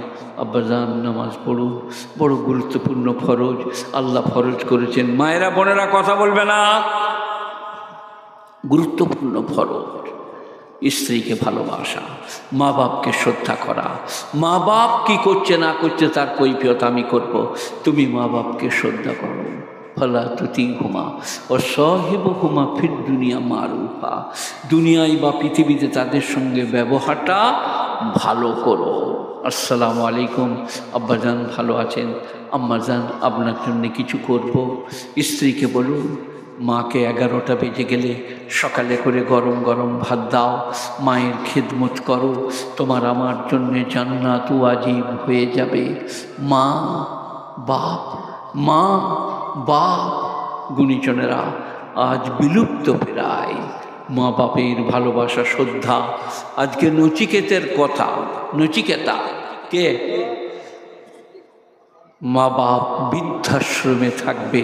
আব্বাজান, নামাজ পড়ুন, বড় গুরুত্বপূর্ণ ফরজ, আল্লাহ ফরজ করেছেন। মায়েরা বোনেরা কথা বলবে না, গুরুত্বপূর্ণ ফরজ। স্ত্রীকে ভালোবাসা, মা বাপকে শ্রদ্ধা করা, মা বাপ কি করছে না করছে তার কৈফিয়ত আমি করব, তুমি মা বাপকে শ্রদ্ধা করো। ফালা তুতিহুমা ওয়া সাহিবুহুমা ফিদ দুনিয়া মারুফা, দুনিয়ায় বা পৃথিবীতে তাদের সঙ্গে ব্যবহারটা ভালো করো। আসসালামু আলাইকুম আব্বাজান, ভালো আছেন? আম্মাজান আপনার জন্য কিছু করব। স্ত্রীকে বলুন মাকে 11টা বেজে গেলে সকালে করে গরম গরম ভাত দাও, মায়ের খিদমত করো, তোমার আমার জন্যে জান্নাত ওয়াজিব হয়ে যাবে। মা বাপ, মা বাপ, গুণীজনেরা আজ বিলুপ্ত প্রায় মা বাপের ভালোবাসা শ্রদ্ধা। আজকে নচিকেতের কথা, নচিকেতা কে? মা বাপ বৃদ্ধাশ্রমে থাকবে,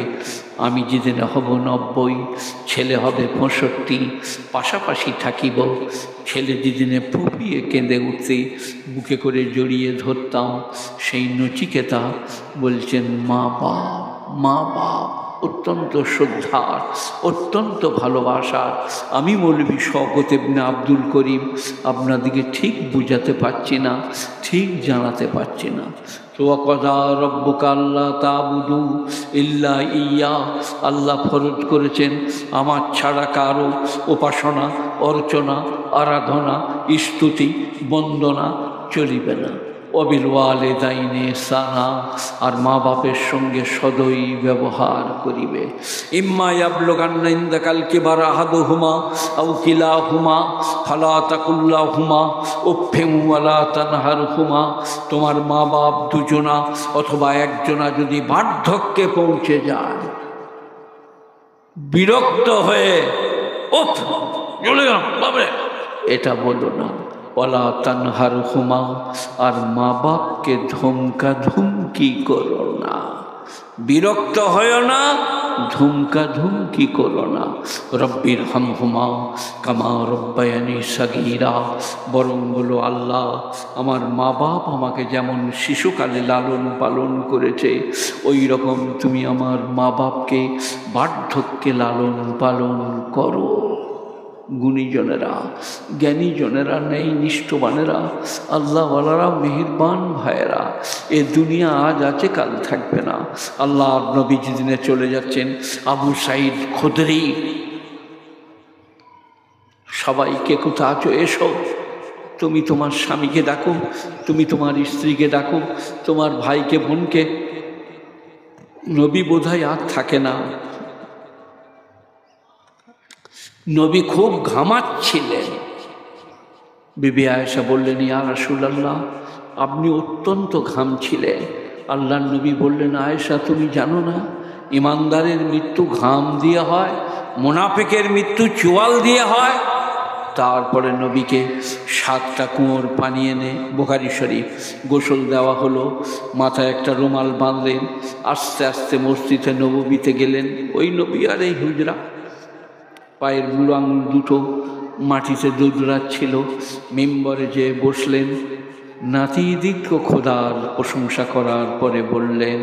আমি যেদিন হব 90, ছেলে হবে 65, পাশাপাশি থাকিব। ছেলে যেদিনে ফুপিয়ে কেঁদে উঠতে বুকে করে জড়িয়ে ধরতাম, সেই নচিকেতা বলছেন মা বাপ, মা বাপ অত্যন্ত শ্রদ্ধার, অত্যন্ত ভালোবাসার। আমি মৌলভী শওকত ইবনে আব্দুল করিম আপনাদিকে ঠিক বুঝাতে পারছি না, ঠিক জানাতে পারছি না। ওয়াকাযা রাব্বুকা আল্লা তা'বুদু ইল্লা ইয়্যা, আল্লাহ ফরজ করেছেন আমার ছাড়া কারো উপাসনা, অর্চনা, আরাধনা, স্তুতি, বন্দনা চলিবে না। ওয়াবিল ওয়ালিদাইনি ইহসানা, আর মা বাপের সঙ্গে সদয় ব্যবহার করিবে। ইম্মা ইয়াবলুগান্না ইনদাকাল কিবারা আহাদুহুমা আও কিলাহুমা ফালা তাকুল লাহুমা উফফিন ওয়ালা তানহারহুমা, তোমার মা বাপ দুজনা অথবা একজনা যদি বার্ধক্যে পৌঁছে যায়, বিরক্ত হয়ে উফ চলে গেলাম বাবরে, এটা বলো না। ওয়ালা তানহারহুমা, আর মা বাপকে ধমকা ধমকি করো না, বিরক্ত হয় না, ধমকা ধমকি করো না। রব্বির হামহুমা কামা রব্বায়ানি সাগীরা, বরং বলো আল্লাহ আমার মা বাপ আমাকে যেমন শিশুকালে লালন পালন করেছে ওই রকম তুমি আমার মা বাপকে বার্ধক্যে লালন পালন করো। গুণীজনেরা, জ্ঞানীজনেরা, নেই নিষ্ঠবানেরা, আল্লাহওয়ালারা, মেহেরবান ভাইয়েরা, এ দুনিয়া আজ আছে কাল থাকবে না। আল্লাহ নবী যেদিনে চলে যাচ্ছেন, আবু সাঈদ খুদরি সবাইকে কোথা আছো এসো, তুমি তোমার স্বামীকে ডাকো, তুমি তোমার স্ত্রীকে ডাকো, তোমার ভাইকে বোনকে। নবী বোধহয় আর থাকে না, নবী খুব ঘামাচ্ছিলেন। বিবি আয়েশা বললেন ইয়া রাসূলুল্লাহ আপনি অত্যন্ত ঘামছিলেন। আল্লাহর নবী বললেন আয়েশা তুমি জানো না ইমানদারের মৃত্যু ঘাম দিয়ে হয়, মুনাফিকের মৃত্যু চোয়াল দিয়ে হয়। তারপরে নবীকে 7টা কুয়োর পানি এনে বুখারী শরীফ গোসল দেওয়া হলো, মাথায় একটা রুমাল বাঁধলেন, আস্তে আস্তে মসজিদে নববীতে গেলেন। ওই নবী আর এই হুজরা, পায়ের বুড়ো আঙুল দুটো মাটিতে দুধরাচ্ছিল, মিম্বরে যেয়ে বসলেন, নাতিদিক্য খোদার প্রশংসা করার পরে বললেন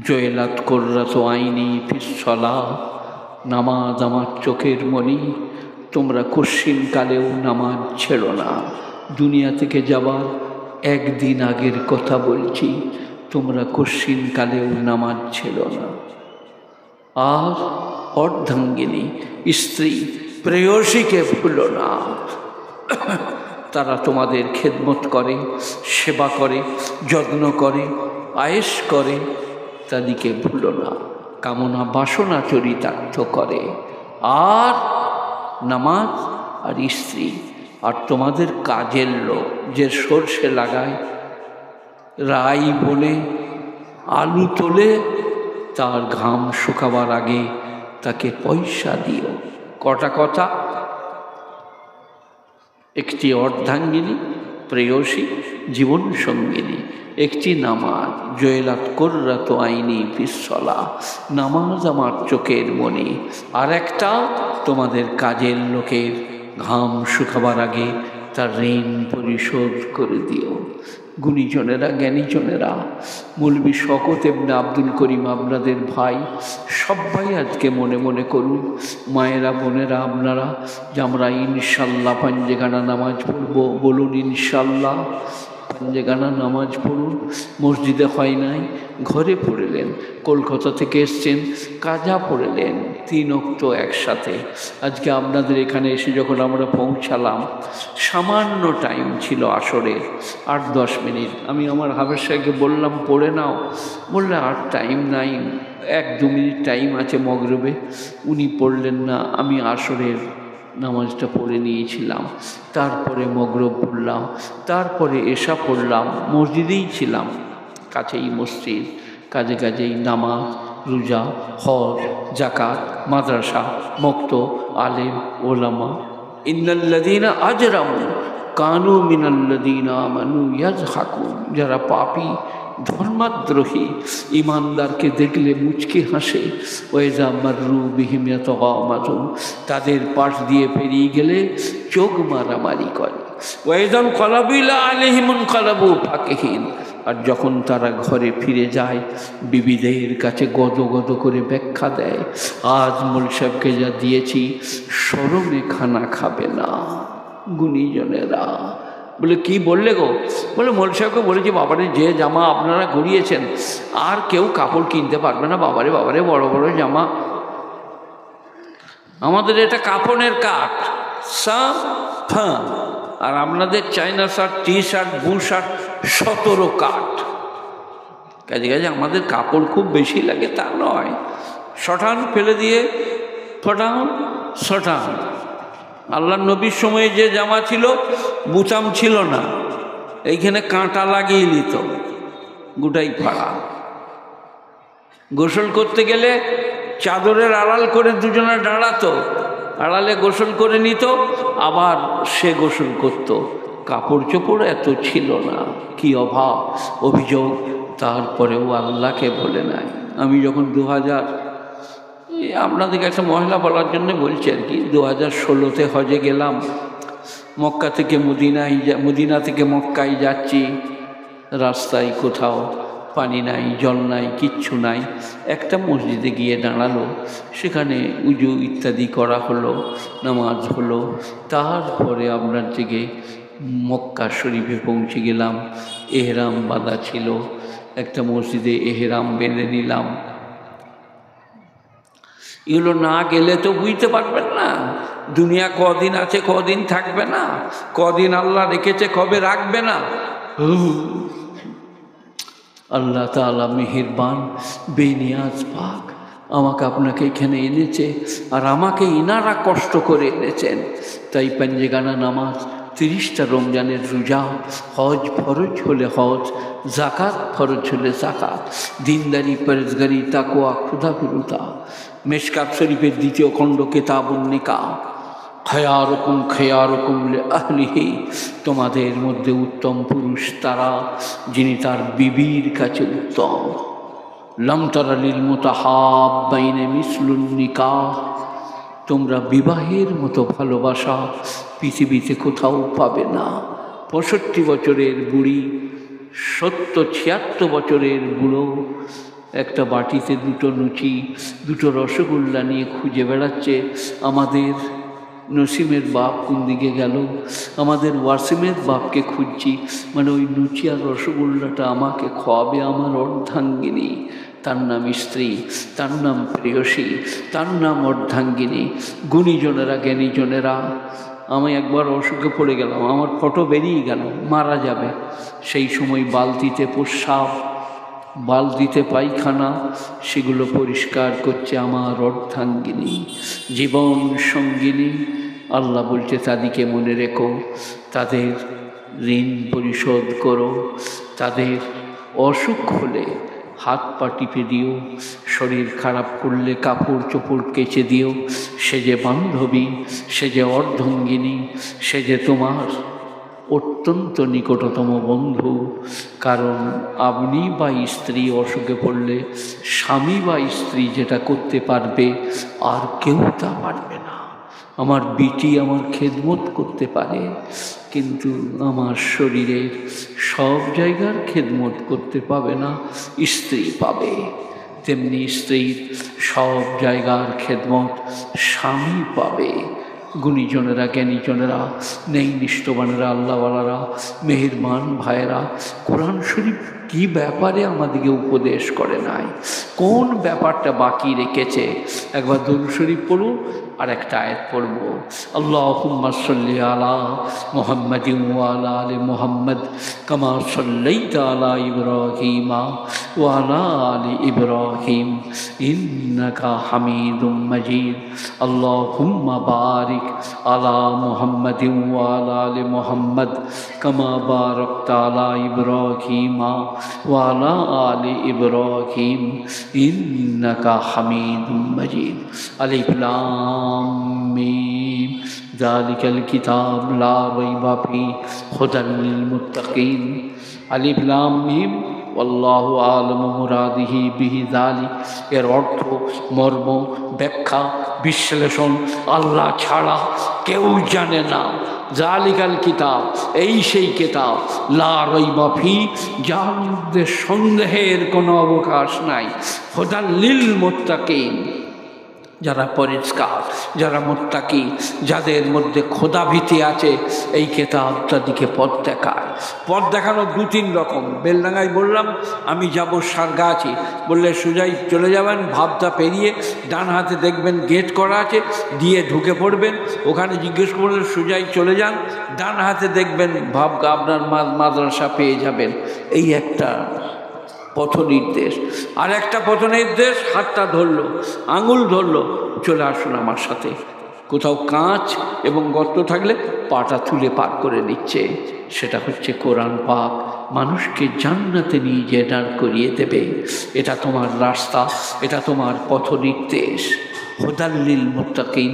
জয়লাত কররাত আইনি ফিসলা, নামাজ আমার চোখের মণি, তোমরা কশ্চিনকালেও নামাজ ছেড়ো না। দুনিয়া থেকে যাবার একদিন আগের কথা বলছি, তোমরা কশ্চিনকালেও নামাজ ছেড়ো না। আর অর্ধাঙ্গিনী স্ত্রী প্রেয়সীকে ভুলো না, তারা তোমাদের খেদমত করে, সেবা করে, যত্ন করে, আয়েশ করে, তাদেরকে ভুলো না। কামনা বাসনা চরিতার্থ করে। আর নামাজ আর স্ত্রী আর তোমাদের কাজের লোক যে সর্ষে লাগায়, রাই বলে, আলু তোলে, তার ঘাম শুকাবার আগে তাকে পয়সা দিও। কটা কথা, একটি অর্ধাঙ্গিনী প্রেয়সী জীবন সঙ্গিনী, একটি নামাজ জয়লাত কররাত আইনি ফিসলা, নামাজ আমার চোখের মণি, আর একটা তোমাদের কাজের লোকের ঘাম শুকাবার আগে তার ঋণ পরিশোধ করে দিও। গুণীজনেরা, জ্ঞানীজনেরা, মৌলভী শওকত ইবনে আব্দুল করিম আপনাদের ভাই, সবাই আজকে মনে মনে করুন, মায়েরা বোনেরা আপনারা, যে আমরা ইনশাল্লাহ পাঞ্জেগানা নামাজ পড়ব, বলুন ইনশাল্লাহ পাঞ্জেগানা নামাজ পড়ুন। মসজিদে হয় নাই, ঘরে পড়লেন, কলকাতা থেকে এসছেন, কাজা পড়লেন, 3 ওয়াক্ত একসাথে। আজকে আপনাদের এখানে এসে যখন আমরা পৌঁছালাম, সামান্য টাইম ছিল আসরে, 8-10 মিনিট। আমি আমার হাফেজ সাহেবকে বললাম পড়ে নাও, বললে আর টাইম নাই, 1-2 মিনিট টাইম আছে মগরিবে। উনি পড়লেন না, আমি আসরের নামাজটা পড়ে নিয়েছিলাম, তারপরে মগরিব পড়লাম, তারপরে এশা পড়লাম, মসজিদেই ছিলাম, কাছেই মসজিদ, কাজে কাজেই নামাজ, রোজা, হজ, জাকাত, মাদ্রাসা, মক্তব, আলেম, ওলামা। ইন্নাল্লাযীনা আজরামু কানু মিনাল্লাযীনা আমানু ইয়াজহাকুন, যারা পাপী ধর্মাদ্রোহী ইমানদারকে দেখলে মুচকি হাসে, ওয়াইযা মাররু বিহিম ইয়াতাগামাজুন, তাদের পাশ দিয়ে পেরিয়ে গেলে চোখ মারামারি করে, ওয়াইযা ইনকালাবু ইলা আলাইহিম ইনকালাবু ফাকিহিন, আর যখন তারা ঘরে ফিরে যায় বিবিদের কাছে গদগদ করে ব্যাখ্যা দেয়, আজ মোল সাহেবকে যা দিয়েছি শরমে খানা খাবে না। গুণীজনেরা বলে কি বললে গো? বলে মোল সাহেবকে বলেছি বাবারে যে জামা আপনারা গড়িয়েছেন আর কেউ কাপড় কিনতে পারবে না, বাবারে বাবারে বড় বড় জামা, আমাদের এটা কাপড়ের কাঠ আর আপনাদের চাইনা শার্ট, টি শার্ট, বু শার্ট 17 কাঠ। কাজে কাজে আমাদের কাপড় খুব বেশি লাগে তা নয়, শটান ফেলে দিয়ে ফটান শটান। আল্লাহ নবীর সময়ে যে জামা ছিল বুতাম ছিল না, এইখানে কাঁটা লাগিয়ে নিত, গোটাই ফাড়া। গোসল করতে গেলে চাদরের আড়াল করে দুজনে দাঁড়াতো, আড়ালে গোসল করে নিত, আবার সে গোসল করত। কাপড় চোপড় এত ছিল না, কি অভাব, অভিযোগ। তারপরেও আল্লাহকে বলে নাই। আমি যখন 2000, আপনাদেরকে একটা মহিলা বলার জন্য বলছি আর কি, 2016-তে হজে গেলাম। মক্কা থেকে মদিনা থেকে মক্কায় যাচ্ছি, রাস্তায় কোথাও পানি নাই, জল নাই, কিচ্ছু নাই। একটা মসজিদে গিয়ে দাঁড়ালো, সেখানে উজু ইত্যাদি করা হলো, নামাজ হলো। তারপরে আপনার থেকে মক্কা শরীফে পৌঁছে গেলাম। এহরাম বাঁধা ছিল, একটা মসজিদে এহরাম বেঁধে নিলাম। এগুলো না গেলে তো বুঝতে পারবেন না দুনিয়া কদিন আছে, কদিন থাকবে না, কদিন আল্লাহ রেখেছে, কবে রাখবে না। আল্লাহ তাআলা মেহেরবান, বেনিয়াজ পাক আমাকে আপনাকে এখানে এনেছে, আর আমাকে ইনারা কষ্ট করে এনেছেন। তাই পাঞ্জেগানা নামাজ, 30টা রমজানের রোজা, হজ ফরজ হলে হজ, জাকাত ফরজ হলে জাকাত, দিনদারি, পরেজগারি, তাকওয়া, ক্ষুধাকুরুতা। মেশকাত শরীফের 2য় খণ্ড কিতাবুন নিকাহ, খয়ারুকুম খয়ারুকুম লিআহলিহি, তোমাদের মধ্যে উত্তম পুরুষ তারা যিনি তার বিবির কাছে উত্তম। লাম তারা লিল মুতাহাব্বাইনে মিসলুন নিকাহ, তোমরা বিবাহের মতো ভালোবাসা পৃথিবীতে কোথাও পাবে না। 65 বছরের বুড়ি, 76 বছরের বুড়ো একটা বাটিতে 2টো লুচি, 2টো রসগোল্লা নিয়ে খুঁজে বেড়াচ্ছে। আমাদের নসিমের বাপ কোন দিকে গেল, আমাদের ওয়াসিমের বাপকে খুঁজছি, মানে ওই লুচি আর রসগোল্লাটা আমাকে খাওয়াবে আমার অর্ধাঙ্গিনী। তার নাম স্ত্রী, তার নাম প্রেয়সী, তার নাম অর্ধাঙ্গিনী। গুণীজনেরা, জ্ঞানীজনেরা, আমি একবার অসুখে পড়ে গেলাম, আমার ফটো বেরিয়ে গেল, মারা যাবে। সেই সময় বালতিতে প্রস্রাব, বালতিতে পায়খানা, সেগুলো পরিষ্কার করছে আমার অর্ধাঙ্গিনী, জীবন সঙ্গিনী। আল্লাহ বলছে তাদেরকে মনে রেখো, তাদের ঋণ পরিশোধ করো, তাদের অসুখ হলে হাত পা টিপে দিও, শরীর খারাপ করলে কাপড় চোপড় কেচে দিও। সে যে বান্ধবী, সে যে অর্ধাঙ্গিনী, সে যে তোমার অত্যন্ত নিকটতম বন্ধু। কারণ আপনি বা স্ত্রী অসুখে পড়লে স্বামী বা স্ত্রী যেটা করতে পারবে আর কেউ তা পারবে না। আমার বিটি আমার খেদমত করতে পারে, কিন্তু আমার শরীরের সব জায়গার খেদমত করতে পাবে না, স্ত্রী পাবে। তেমনি স্ত্রীর সব জায়গার খেদমত স্বামী পাবে। গুণীজনেরা, জ্ঞানীজনেরা, নেই নিষ্ঠবানেরা, আল্লাহওয়ালারা, মেহেরবান ভাইয়েরা, কোরআন শরীফ কি ব্যাপারে আমাদেরকে উপদেশ করে নাই, কোন ব্যাপারটা বাকি রেখেছে, একবার দরুদ শরীফ পড়ুন, আর একটা আয়াত পড়ব। আল্লাহুম্মা সাল্লি আলা মুহাম্মাদিন ওয়া আলা আলি মুহাম্মাদ কামা সাল্লাইতা আলা ইব্রাহিম ওয়া আলা আলি ইব্রাহিম ইন্নাকা হামিদুম মাজিদ। আল্লাহুম্মা বারিক আলা মুহাম্মাদিন ওয়া আলা আলি মুহাম্মাদ কামা বারাকতা আলা ইব্রাহিম ওয়া আলা আলি ইব্রাহিম ইন্নাকা হামিদুম মাজিদ। আলিফ লাম মিম যালিকাল কিতাব লা রাইবা ফি হুদাল লিল মুত্তাকিন। আলিফ লাম মিম আল্লাহু আ'লামু মুরাদিহি বিহি যালিক। এর অর্থ, মর্ম, ব্যাখ্যা, বিশ্লেষণ আল্লাহ ছাড়া কেউ জানে না। জালিকাল কিতাব, এই সেই কিতাব, লা রাইবা ফি, যার মধ্যে সন্দেহের কোনো অবকাশ নাই, হুদাল লিল মুত্তাকিন, যারা পরিষ্কার, যারা মুত্তাকি, যাদের মধ্যে খোদাভীতি আছে, এই কিতাব তাদেরকে পথ দেখায়। পথ দেখানো 2-3 রকম। বেলডাঙ্গায় বললাম আমি যাব সারগাছি, বললে সোজাই চলে যাবেন, ভাবটা পেরিয়ে ডান হাতে দেখবেন গেট করা আছে, দিয়ে ঢুকে পড়বেন। ওখানে জিজ্ঞেস করলে সোজাই চলে যান, ডান হাতে দেখবেন ভাবকা আপনার মাদ্রাসা পেয়ে যাবেন। এই একটা পথ নির্দেশ। আর একটা পথ নির্দেশ, হাতটা ধরলো, আঙুল ধরলো, চলে আসুন আমার সাথে, কোথাও কাঁচ এবং গর্ত থাকলে পাটা তুলে পার করে নিচ্ছে। সেটা হচ্ছে কোরআন পাক, মানুষকে জান্নাতে নিয়ে গিয়ে দাঁড় করিয়ে দেবে। এটা তোমার রাস্তা, এটা তোমার পথ নির্দেশ। হুদাল্লিল মুত্তাকিন,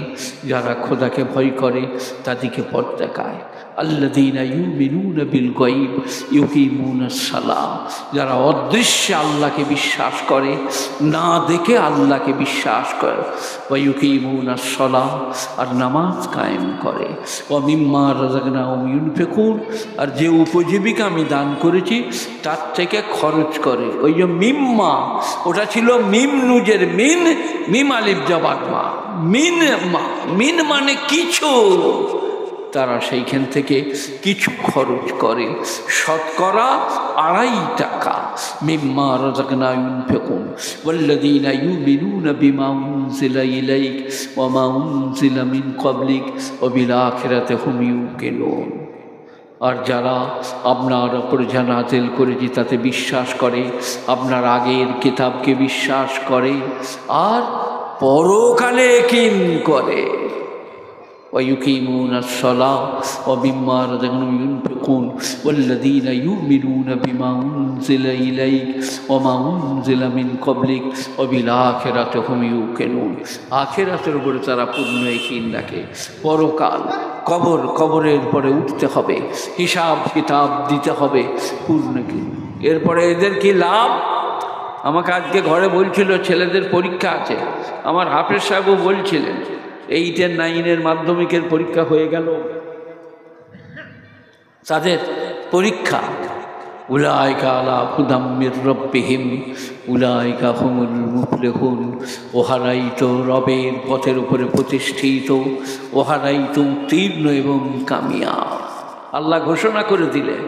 যারা খোদাকে ভয় করে তাদেরকে পথ দেখায়। আল্লাযীনা ইউমিনুনা বিল গায়ব ইউকিমুনাস সালাহ, যারা অদৃশ্যে আল্লাহকে বিশ্বাস করে, না দেখে আল্লাহকে বিশ্বাস করে। ওয়া ইউকিমুনাস সালাহ, আর নামাজ কায়েম করে। ওয়া মিম্মা রাযাকনাহুম ইউনফিকুন, আর যে উপজীবিকা আমি দান করেছি তার থেকে খরচ করে। ওই যে মিম্মা, ওটা ছিল মিম নুজের মিন, মিম আলিফ জবর মা, মিন মানে কিছু, তারা সেইখান থেকে কিছু খরচ করে। শতকরা 2.5 টাকা। মিম্মা রাযাকনাহুম ইউনফিকুন ওয়াল্লাযীনা ইউমিনুনা বিমা উনজিলা ইলাইক ওয়া মা উনজিলা মিন ক্বাবলিক ওয়া বিল আখিরাতি হুম ইউকিনুন, আর যারা আপনার ওপর যা নাযিল করেছি তাতে বিশ্বাস করে, আপনার আগের কিতাবকে বিশ্বাস করে, আর পরকালে ইয়াকিন করে। ويقيمون الصلاة ومما رزقناهم ينفقون والذين يؤمنون بما أنزل إليك وما أنزل من قبلك وبالآخرة هم يوقنون। আখিরাতের উপরে তারা পূর্ণ ইয়াকিন রাখে। পরকাল, কবরের পরে উঠতে হবে, হিসাব কিতাব দিতে হবে, পূর্ণ কি। এরপরে এদের কি লাভ? আমাকে আজকে ঘরে বলছিল ছেলেদের পরীক্ষা আছে, আমার হাফেজ সাহেবও বলছিলেন 8 আর 9 মাধ্যমিকের পরীক্ষা হয়ে গেল, তাদের পরীক্ষা। উলাইকা আলা হুদাম মির রাব্বিহিম উলাইকা হুমুল মুফলিহুন, ওহারাই তো রবের পথের উপরে প্রতিষ্ঠিত, ওহারাই তো উত্তীর্ণ এবং কামিয়াব। আল্লাহ ঘোষণা করে দিলেন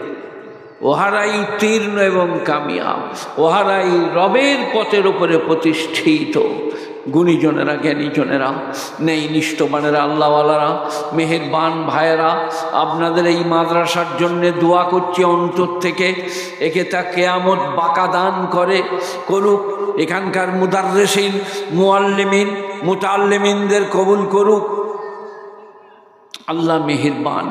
ওহারাই উত্তীর্ণ এবং কামিয়াব, ওহারাই রবের পথের উপরে প্রতিষ্ঠিত। গুণীজনেরা, জ্ঞানীজনেরা, নেই নিষ্ঠবানেরা, আল্লাহওয়ালারা, মেহেরবান ভাইয়েরা, আপনাদের এই মাদ্রাসার জন্যে দোয়া করছি অন্তর থেকে। একে তা কেয়ামত বাঁকা দান করে করুক, এখানকার মুদাররিসিন, মুআল্লিমিন, মুতাআল্লিমিনদের কবুল করুক। আল্লাহ মেহেরবান,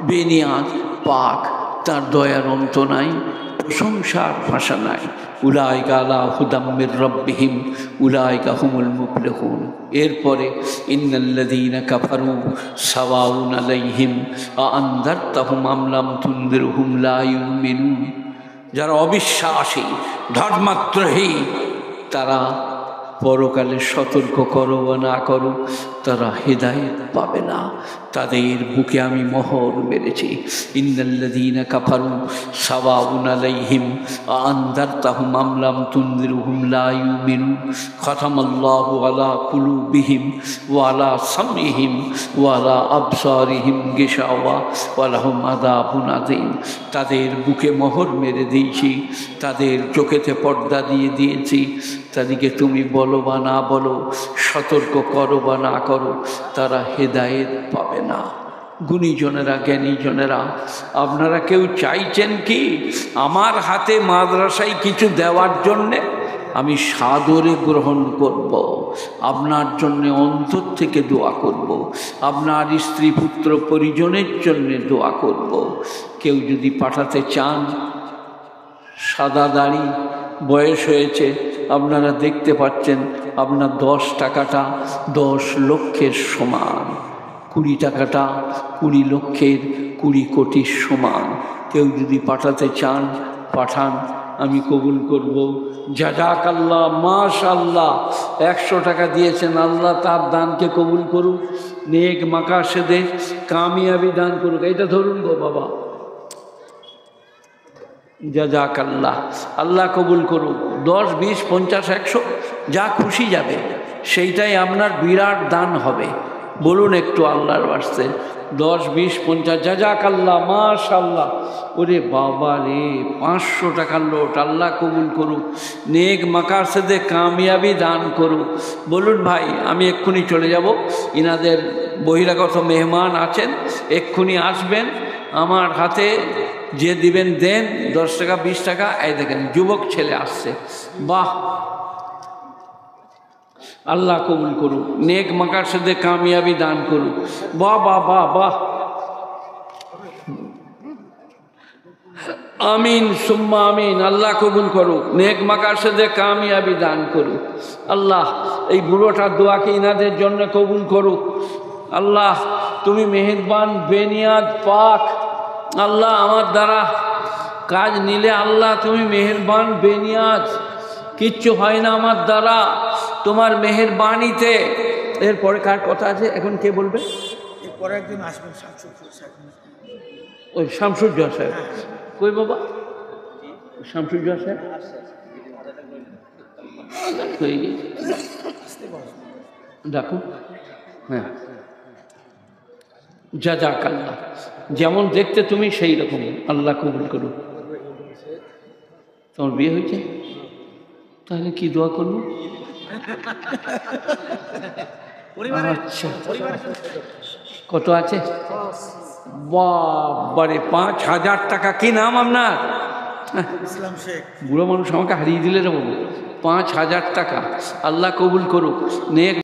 বেনিয়াজ, পাক, তার দয়ার অন্ত নাই, প্রশংসার ভাষা নাই। উলাইকা আলা হুদাম মির রাব্বিহিম উলাইকা হুমুল মুফলিহুন। এরপরে ইন্নাল্লাযীনা কাফারু সাওয়াউন আলাইহিম আআনযারতাহুম আম লাম তুনযিরহুম লা ইউমিনুন। যারা অবিশ্বাসী, ধর্মাত্রহীন, তারা পরকালে সতর্ক করো বা না করো, তারা হেদায়েত পাবে না। তাদের বুকে আমি মোহর মেরেছি। ইন্নাল্লাযীনা কাফারু সাওয়াউন আলাইহিম আআনযারতাহুম আম লাম তুনযিরহুম লা ইউমিনুন। খাতামাল্লাহু আলা কুলুবিহিম ওয়া আলা সামইহিম ওয়া আলা আবসারিহিম গিশাওয়া ওয়া লাহুম আযাবুন আযীম। তাদের বুকে মোহর মেরে দিয়েছি, তাদের চোখেতে পর্দা দিয়ে দিয়েছি। তাদেরকে তুমি বলো বা না বলো, সতর্ক করো বা না করো, তারা হেদায়েত পাবে না। গুণীজনেরা, জ্ঞানীজনেরা, আপনারা কেউ চাইছেন কি আমার হাতে মাদ্রাসায় কিছু দেওয়ার জন্যে? আমি সাদরে গ্রহণ করব, আপনার জন্যে অন্তর থেকে দোয়া করব, আপনার স্ত্রী পুত্র পরিজনের জন্যে দোয়া করব। কেউ যদি পাঠাতে চান, সাদা দাড়ি, বয়স হয়েছে, আপনারা দেখতে পাচ্ছেন, আপনার 10 টাকাটা 10 লক্ষের সমান, 20 টাকাটা 20 লক্ষের 20 কোটির সমান। কেউ যদি পাঠাতে চান পাঠান, আমি কবুল করব। জাযাকাল্লাহ, মাশাআল্লাহ। 100 টাকা দিয়েছেন, আল্লাহ তার দানকে কবুল করুক, নেক মাকাসেদে কামিয়াবি দান করুক। এটা ধরুন গো বাবা, জাযাকাল্লাহ, আল্লাহ কবুল করুক। 10, 20, 50, 100 যা খুশি যাবে, সেইটাই আপনার বিরাট দান হবে। বলুন একটু আল্লাহর ওয়াস্তে, 10, 20, 50, জাযাকাল্লাহ, মাশাআল্লাহ। ওরে বাবা রে, 500 টাকার লোট, আল্লাহ কবুল করুক, নেক মাকাসেদে কামিয়াবি দান করুক। বলুন ভাই, আমি এক্ষুনি চলে যাব, ইনাদের বহিরাগত মেহমান আছেন, এক্ষুনি আসবেন। আমার হাতে যে দিবেন দেন, 10 টাকা 20 টাকা। এই দেখেন যুবক ছেলে আসছে, বাহ। আল্লাহ কবুল করুক, নেক মাকাসদে কামিয়াবি দান করুক। বাহ বাহ বাহ বাহ, আমিন সুম্মা আমিন। আল্লাহ কবুল করুক, নেক মাকাসদে কামিয়াবি দান করুক। আল্লাহ এই বুড়োটার দোয়াকে ইনাদের জন্য কবুল করুক। আল্লাহ তুমি মেহেরবান, বেনিয়াদ, পাক। আল্লাহ আমার দ্বারা কাজ নিলে আল্লাহ তুমি মেহেরবান, বেনিয়াদ, কিচ্ছু হয় না আমার দ্বারা, তোমার মেহেরবানিতে। এরপরে কার কথা আছে এখন কে বলবে? এরপরে একদিন আসবেন শামসুজ্জোহা সাহেব। ওই শামসুজ্জোহা সাহেব কই বাবা? শামসুজ্জোহা সাহেব হয়ে গেছে, দেখো। হ্যাঁ, জাযাকাল্লাহ, যেমন দেখতে তুমি সেই রকম। আল্লাহ কবুল করো। তোমার বিয়ে হয়েছে? তাহলে কি দোয়া করবো? আচ্ছা, কত আছে? বাবারে, 5,000 টাকা। কি নাম আপনার? ইসলাম শেখ। বুড়ো মানুষ আমাকে হারিয়ে দিলে রে বাবু। 5,000 টাকা। আল্লাহ কবুল করুক, নেক